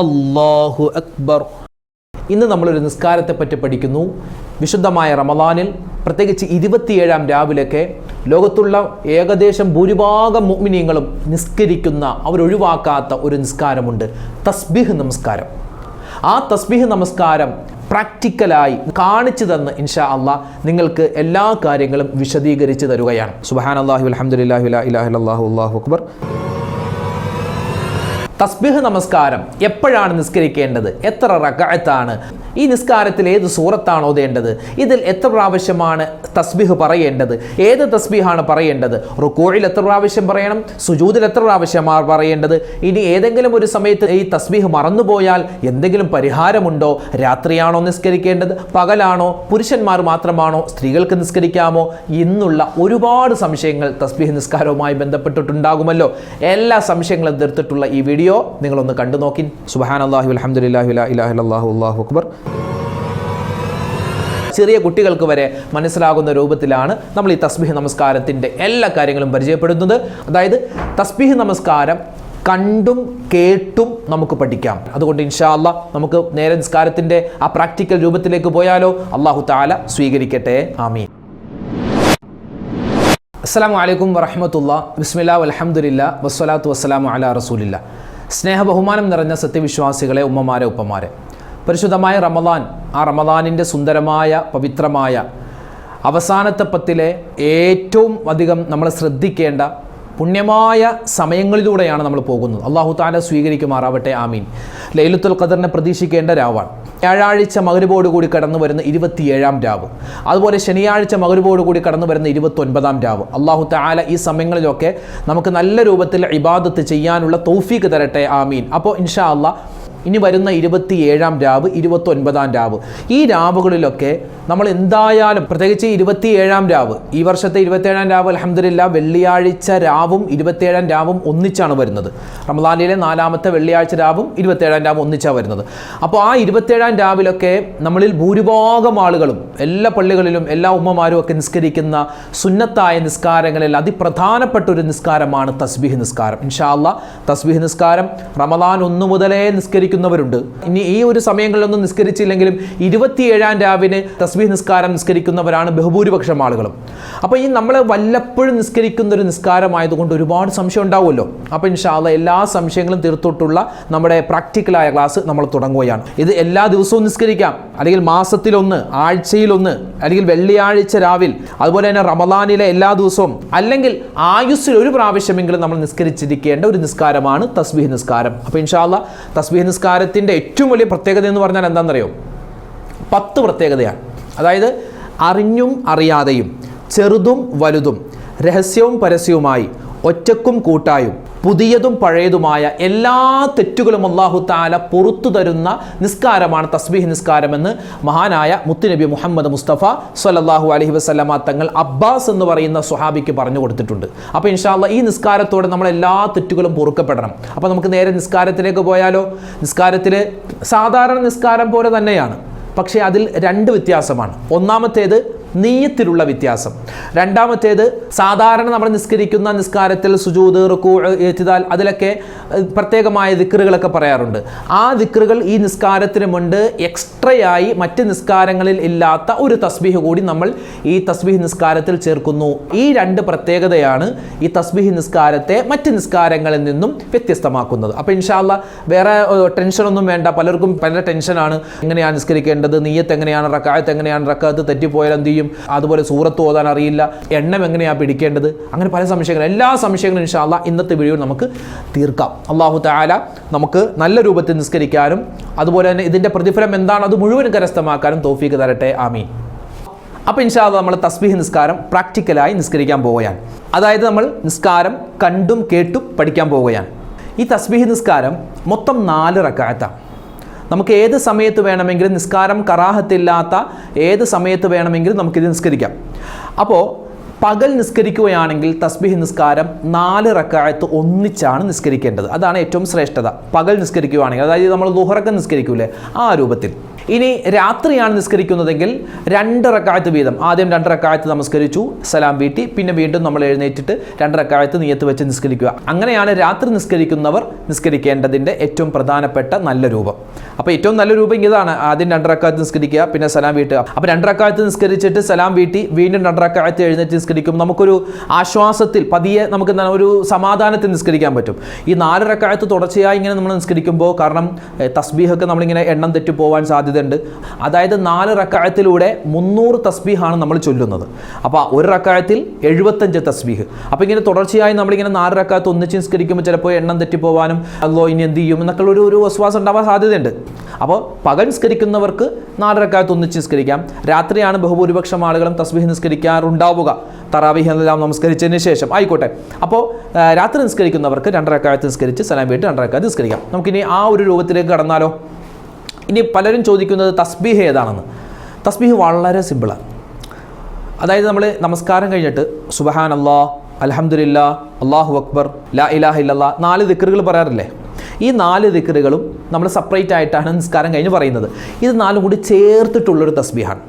അല്ലാഹു അക്ബർ. ഇന്ന് നമ്മളൊരു നിസ്കാരത്തെ പറ്റി പഠിക്കുന്നു. വിശുദ്ധമായ റമദാനിൽ പ്രത്യേകിച്ച് 27-ാം രാവിലൊക്കെ ലോകത്തുള്ള ഏകദേശം ഭൂരിഭാഗം മുഅ്മിനീങ്ങളും നിസ്കരിക്കുന്ന, അവരൊഴിവാക്കാത്ത ഒരു നിസ്കാരമുണ്ട്, തസ്ബീഹ് നമസ്കാരം. ആ തസ്ബീഹ് നമസ്കാരം പ്രാക്ടിക്കലായി കാണിച്ചു തന്ന് ഇൻഷാ അള്ളാഹ് നിങ്ങൾക്ക് എല്ലാ കാര്യങ്ങളും വിശദീകരിച്ച് തരുകയാണ്. സുബ്ഹാനല്ലാഹി വൽഹംദുലില്ലാഹി ലാ ഇലാഹ ഇല്ലല്ലാഹു അല്ലാഹു അക്ബർ. തസ്ബീഹ് നമസ്കാരം എപ്പോഴാണ് നിസ്കരിക്കേണ്ടത്? എത്ര റക്അത്താണ്? ഈ നിസ്കാരത്തിൽ ഏത് സൂറത്താണ് ഓതേണ്ടത്? ഇതിൽ എത്ര പ്രാവശ്യമാണ് തസ്ബീഹ് പറയേണ്ടത്? ഏത് തസ്ബീഹാണ് പറയേണ്ടത്? റുകൂഇൽ എത്ര പ്രാവശ്യം പറയണം? സുജൂദിൽ എത്ര പ്രാവശ്യമാണ് പറയേണ്ടത്? ഇനി ഏതെങ്കിലും ഒരു സമയത്ത് ഈ തസ്ബീഹ് മറന്നുപോയാൽ എന്തെങ്കിലും പരിഹാരമുണ്ടോ? രാത്രിയാണോ നിസ്കരിക്കേണ്ടത്? പകലാണോ? പുരുഷന്മാർ മാത്രമാണോ? സ്ത്രീകൾക്ക് നിസ്കരിക്കാമോ? എന്നുള്ള ഒരുപാട് സംശയങ്ങൾ തസ്ബീഹ് നിസ്കാരവുമായി ബന്ധപ്പെട്ടിട്ടുണ്ടാകുമല്ലോ. എല്ലാ സംശയങ്ങളും തീർത്തിട്ടുള്ള ഈ വീഡിയോ നിങ്ങളൊന്ന് കണ്ടു നോക്കി. സുബ്ഹാനല്ലാഹി വൽഹംദുലില്ലാഹി ലാ ഇലാഹ ഇല്ലല്ലാഹു അല്ലാഹു അക്ബർ. ചെറിയ കുട്ടികൾക്ക് വരെ മനസ്സിലാകുന്ന രൂപത്തിലാണ് നമ്മൾ ഈ തസ്ബീഹ് നമസ്കാരത്തിൻ്റെ എല്ലാ കാര്യങ്ങളും പരിചയപ്പെടുന്നത്. അതായത് തസ്ബീഹ് നമസ്കാരം കണ്ടും കേട്ടും നമുക്ക് പഠിക്കാം. അതുകൊണ്ട് ഇൻഷാ അല്ലാഹ് നമുക്ക് നേരെ നിസ്കാരത്തിൻ്റെ ആ പ്രാക്ടിക്കൽ രൂപത്തിലേക്ക് പോയാലോ? അല്ലാഹു തആല സ്വീകരിക്കട്ടെ. ആമീൻ. അസ്സലാമു അലൈക്കും വറഹ്മത്തുള്ളാഹി. ബിസ്മില്ലാഹി വൽഹംദുലില്ലാഹി വസ്സലാത്തു വസ്സലാമു അലാ റസൂലില്ലാഹ്. സ്നേഹ ബഹുമാനം നിറഞ്ഞ സത്യവിശ്വാസികളെ, ഉമ്മമാരെ, ഉപ്പമാരെ, പരിശുദ്ധമായ റമദാൻ, ആ റമദാനിൻ്റെ സുന്ദരമായ പവിത്രമായ അവസാനത്തെ പത്തിലെ ഏറ്റവും അധികം നമ്മൾ ശ്രദ്ധിക്കേണ്ട പുണ്യമായ സമയങ്ങളിലൂടെയാണ് നമ്മൾ പോകുന്നത്. അല്ലാഹു തആല സ്വീകരിക്കുമാറാവട്ടെ. ആമീൻ. ലൈലത്തുൽ ഖദറിനെ പ്രതീക്ഷിക്കേണ്ട രാവാണ്. വ്യാഴാഴ്ച മഗ്‌രിബോട് കൂടി കടന്നു വരുന്ന 27-ാം രാവ്, അതുപോലെ ശനിയാഴ്ച മഗ്‌രിബോട് കൂടി കടന്നു വരുന്ന 29-ാം രാവ്. അല്ലാഹു തആല ഈ സമയങ്ങളിലൊക്കെ നമുക്ക് നല്ല രൂപത്തിൽ ഇബാദത്ത് ചെയ്യാനുള്ള തൗഫീഖ് തരട്ടെ. ആമീൻ. അപ്പോൾ ഇൻഷാ അല്ലാഹ് ഇനി വരുന്ന 27-ാം രാവ്, 29-ാം രാവ്, ഈ രാവുകളിലൊക്കെ നമ്മൾ എന്തായാലും, പ്രത്യേകിച്ച് 27-ാം രാവ്, ഈ വർഷത്തെ 27-ാം രാവ് അൽഹംദുലില്ലാഹ് വെള്ളിയാഴ്ച രാവും 27-ാം രാവും ഒന്നിച്ചാണ് വരുന്നത്. റമദാനിലെ 4-ാമത്തെ വെള്ളിയാഴ്ച രാവും 27-ാം രാവും ഒന്നിച്ചാണ് വരുന്നത്. അപ്പോൾ ആ 27-ാം രാവിലൊക്കെ നമ്മളിൽ ഭൂരിഭാഗം ആളുകളും എല്ലാ പള്ളികളിലും എല്ലാ ഉമ്മമാരും ഒക്കെ നിസ്കരിക്കുന്ന സുന്നത്തായ നിസ്കാരങ്ങളിൽ അതിപ്രധാനപ്പെട്ട ഒരു നിസ്കാരമാണ് തസ്ബീഹ് നിസ്കാരം. ഇൻഷാ അല്ലാഹ് തസ്ബീഹ് നിസ്കാരം റമദാൻ 1 മുതലേ നിസ്കരിക്കുന്നവരുണ്ട്. ഇനി ഈ ഒരു സമയങ്ങളിലൊന്നും നിസ്കരിച്ചില്ലെങ്കിലും 27-ാം രാവിന് തസ്ബീഹ് നിസ്കാരം നിസ്കരിക്കുന്നവരാണ് ബഹുഭൂരിപക്ഷം ആളുകളും. അപ്പോൾ ഈ നമ്മൾ വല്ലപ്പോഴും നിസ്കരിക്കുന്ന ഒരു നിസ്കാരമായതുകൊണ്ട് ഒരുപാട് സംശയം ഉണ്ടാവുമല്ലോ. അപ്പോൾ ഇൻഷാ അല്ലാഹ് എല്ലാ സംശയങ്ങളും തീർത്തിട്ടുള്ള നമ്മുടെ പ്രാക്ടിക്കലായ ക്ലാസ് നമ്മൾ തുടങ്ങുകയാണ്. ഇത് എല്ലാ ദിവസവും നിസ്കരിക്കാം, അല്ലെങ്കിൽ മാസത്തിലൊന്ന്, ആഴ്ചയിലൊന്ന്, അല്ലെങ്കിൽ വെള്ളിയാഴ്ച രാവിൽ, അതുപോലെ തന്നെ റമദാനിലെ എല്ലാ ദിവസവും, അല്ലെങ്കിൽ ആയുസ്സിൽ ഒരു പ്രാവശ്യമെങ്കിലും നമ്മൾ നിസ്കരിച്ചിരിക്കേണ്ട ഒരു നിസ്കാരമാണ് തസ്ബീഹ് നിസ്കാരം. അപ്പോൾ ഇൻഷാ അല്ലാഹ് തസ്ബീഹ് നിസ്കാരത്തിൻ്റെ ഏറ്റവും വലിയ പ്രത്യേകത എന്ന് പറഞ്ഞാൽ എന്താണെന്നറിയോ? 10 പ്രത്യേകതയാണ്. അതായത് അറിഞ്ഞും അറിയാതെയും, ചെറുതും വലുതും, രഹസ്യവും പരസ്യവുമായി, ഒറ്റക്കും കൂട്ടായും, പുതിയതും പഴയതുമായ എല്ലാ തെറ്റുകളും അല്ലാഹു തആല പുറത്തു തരുന്ന നിസ്കാരമാണ് തസ്ബീഹ് നിസ്കാരമെന്ന് മഹാനായ മുത്തുനബി മുഹമ്മദ് മുസ്തഫ സ്വല്ലല്ലാഹു അലൈഹി വസല്ലമ തങ്ങൾ അബ്ബാസ് എന്ന് പറയുന്ന സ്വഹാബിക്ക് പറഞ്ഞു കൊടുത്തിട്ടുണ്ട്. അപ്പോൾ ഇൻഷാ അല്ലാഹ് ഈ നിസ്കാരത്തോടെ നമ്മൾ എല്ലാ തെറ്റുകളും പൊറുക്കപ്പെടണം. അപ്പോൾ നമുക്ക് നേരെ നിസ്കാരത്തിലേക്ക് പോയാലോ? നിസ്കാരത്തിൽ സാധാരണ നിസ്കാരം പോലെ തന്നെയാണ്, പക്ഷേ അതിൽ 2 വ്യത്യാസമാണ്. ഒന്നാമത്തേത് നിയ്യത്തിലുള്ള വ്യത്യാസം. രണ്ടാമത്തേത് സാധാരണ നമ്മൾ നിസ്കരിക്കുന്ന നിസ്കാരത്തിൽ സുജൂദ്, റുകൂഅ്, ഇഅ്തിദാൽ, അതിലൊക്കെ പ്രത്യേകമായ ദിക്റുകളൊക്കെ പറയാറുണ്ട്. ആ ദിക്റുകൾ ഈ നിസ്കാരത്തിന് മുൻപ് എക്സ്ട്രയായി മറ്റ് നിസ്കാരങ്ങളിൽ ഇല്ലാത്ത ഒരു തസ്ബീഹ് കൂടി നമ്മൾ ഈ തസ്ബീഹ് നിസ്കാരത്തിൽ ചേർക്കുന്നു. ഈ 2 പ്രത്യേകതയാണ് ഈ തസ്ബീഹ് നിസ്കാരത്തെ മറ്റ് നിസ്കാരങ്ങളിൽ നിന്നും വ്യത്യസ്തമാക്കുന്നത്. അപ്പോൾ ഇൻഷാ അല്ലാഹ് വേറെ ടെൻഷനൊന്നും വേണ്ട. പലർക്കും പല ടെൻഷനാണ്. എങ്ങനെയാണ് നിസ്കരിക്കേണ്ടത്, നിയ്യത്ത് എങ്ങനെയാണ്, റക്അത്ത് എങ്ങനെയാണ്, റക്അത്ത് തെറ്റിപ്പോയാൽ എന്ത് ചെയ്യും, അതുപോലെ സൂറത്ത് ഓതാൻ അറിയില്ല, എണ്ണം എങ്ങനെയാണ് പിടിക്കേണ്ടത്, അങ്ങനെ പല സംശയങ്ങൾ, എല്ലാ സംശയങ്ങളും ഇൻഷാ അല്ലാഹ് ഇന്നത്തെ വീഡിയോ നമുക്ക് തീർക്കാം. അല്ലാഹു തആല നമുക്ക് നല്ല രൂപത്തിൽ നിസ്കരിക്കാനും അതുപോലെ തന്നെ ഇതിൻ്റെ പ്രതിഫലം എന്താണ് അത് മുഴുവൻ കരസ്ഥമാക്കാനും തൗഫീഖ് തരട്ടെ. ആമീൻ. അപ്പോൾ ഇൻഷാ അല്ലാഹ് നമ്മൾ തസ്ബീഹ് നിസ്കാരം പ്രാക്ടിക്കലായി നിസ്കരിക്കാൻ പോവുകയാണ്. അതായത് നമ്മൾ നിസ്കാരം കണ്ടും കേട്ടും പഠിക്കാൻ പോവുകയാണ്. ഈ തസ്ബീഹ് നിസ്കാരം മൊത്തം 4 റക്അത്താണ്. നമുക്ക് ഏത് സമയത്ത് വേണമെങ്കിലും, നിസ്കാരം കറാഹത്തില്ലാത്ത ഏത് സമയത്ത് വേണമെങ്കിലും നമുക്കിത് നിസ്കരിക്കാം. അപ്പോൾ പകൽ നിസ്കരിക്കുകയാണെങ്കിൽ തസ്ബീഹ് നിസ്കാരം 4 റക്അത്ത് ഒന്നിച്ചാണ് നിസ്കരിക്കേണ്ടത്. അതാണ് ഏറ്റവും ശ്രേഷ്ഠത. പകൽ നിസ്കരിക്കുകയാണെങ്കിൽ, അതായത് നമ്മൾ ദുഹറൊക്കെ നിസ്കരിക്കൂലേ, ആ രൂപത്തിൽ. ഇനി രാത്രിയാണ് നിസ്കരിക്കുന്നതെങ്കിൽ 2 റക്അത്ത് വീതം, ആദ്യം 2 റക്അത്ത് നമസ്കരിച്ചു, സലാം വീട്ടി, പിന്നെ വീണ്ടും നമ്മൾ എഴുന്നേറ്റിട്ട് 2 റക്അത്ത് നിയത്ത് വെച്ച് നിസ്കരിക്കുക. അങ്ങനെയാണ് രാത്രി നിസ്കരിക്കുന്നവർ നിസ്കരിക്കേണ്ടതിൻ്റെ ഏറ്റവും പ്രധാനപ്പെട്ട നല്ല രൂപം. അപ്പോൾ ഏറ്റവും നല്ല രൂപം ഇതാണ്: ആദ്യം 2 റക്അത്ത് നിസ്കരിക്കുക, പിന്നെ സലാം വീട്ടുക. അപ്പോൾ 2 റക്അത്ത് നിസ്കരിച്ചിട്ട് സലാം വീട്ടി വീണ്ടും 2 റക്അത്ത് എഴുന്നേറ്റ് നിസ്കരിക്കും. നമുക്കൊരു ആശ്വാസത്തിൽ പതിയെ നമുക്ക് ഒരു സമാധാനത്തിൽ നിസ്കരിക്കാൻ പറ്റും. ഈ 4 റക്അത്ത് തുടർച്ചയായി ഇങ്ങനെ നമ്മൾ നിസ്കരിക്കുമ്പോൾ, കാരണം തസ്ബീഹൊക്കെ നമ്മളിങ്ങനെ എണ്ണം തെറ്റി പോകാൻ സാധ്യതയുണ്ട്. അതായത് 4 റക്അത്തിലൂടെ 300 തസ്ബീഹാണ് നമ്മൾ ചൊല്ലുന്നത്. അപ്പോൾ ഒരു റക്അത്തിൽ 75 തസ്ബീഹ്. അപ്പോൾ ഇങ്ങനെ തുടർച്ചയായി നമ്മളിങ്ങനെ 4 റക്അത്ത് ഒന്നിച്ച് നിസ്കരിക്കുമ്പോൾ ചിലപ്പോൾ എണ്ണം തെറ്റിപ്പോവാനും അല്ലോ ഇനി എന്ത് ചെയ്യും എന്നൊക്കെ ഒരു വസ്വാസം ഉണ്ടാവാൻ സാധ്യതയുണ്ട്. അപ്പോൾ പകൽ നിസ്കരിക്കുന്നവർക്ക് 4 റക്അത്ത് ഒന്നിച്ച് നിസ്കരിക്കാം. രാത്രിയാണ് ബഹുഭൂരിപക്ഷം ആളുകളും തസ്ബീഹ് നിസ്കരിക്കാറുണ്ടാവുക, തറാവീഹ് എല്ലാം നമസ്കരിച്ചതിന് ശേഷം ആയിക്കോട്ടെ. അപ്പോൾ രാത്രി നിസ്കരിക്കുന്നവർക്ക് 2 റക്അത്ത് നിസ്കരിച്ച് സലാം വീട്ട് 2 റക്അത്ത് നിസ്കരിക്കാം. നമുക്കിനി ആ ഒരു രൂപത്തിലേക്ക് കടന്നാലോ? ഇനി പലരും ചോദിക്കുന്നത് തസ്ബീഹ് ഏതാണെന്ന്. തസ്ബീഹ് വളരെ സിമ്പിളാണ്. അതായത് നമ്മൾ നമസ്കാരം കഴിഞ്ഞിട്ട് സുബ്ഹാനല്ലാഹ്, അൽഹംദുലില്ലാഹ്, അല്ലാഹു അക്ബർ, ലാ ഇലാഹ ഇല്ലല്ലാഹ് 4 ദിക്റുകൾ പറയാറില്ലേ? ഈ 4 ദിക്റുകളും നമ്മൾ സെപ്പറേറ്റ് ആയിട്ടാണ് നിസ്കാരം കഴിഞ്ഞ് പറയുന്നത്. ഇത് 4 കൂടി ചേർത്തിട്ടുള്ളൊരു തസ്ബീഹാണ്.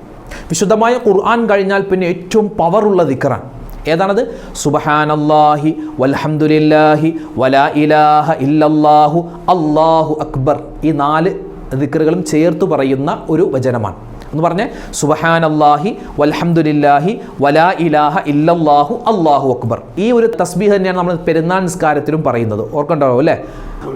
വിശുദ്ധമായ ഖുർആൻ കഴിഞ്ഞാൽ പിന്നെ ഏറ്റവും പവറുള്ള ദിക്റാണ്. ഏതാണത്? സുബ്ഹാനല്ലാഹി വൽഹംദുലില്ലാഹി വലാ ഇലാഹ ഇല്ലല്ലാഹു അല്ലാഹു അക്ബർ. ഈ 4 ദിക്റുകളും ചേർത്ത് പറയുന്ന ഒരു വചനമാണ്. എന്ന് പറഞ്ഞേ, സുബ്ഹാനല്ലാഹി വൽഹംദുലില്ലാഹി വലാ ഇലാഹ ഇല്ലല്ലാഹു അല്ലാഹു അക്ബർ. ഈ ഒരു തസ്ബീഹ് തന്നെയാണ് നമ്മൾ പെരുന്നാൾ നിസ്കാരത്തിലും പറയുന്നത്. ഓർക്കണ്ടാവും അല്ലേ?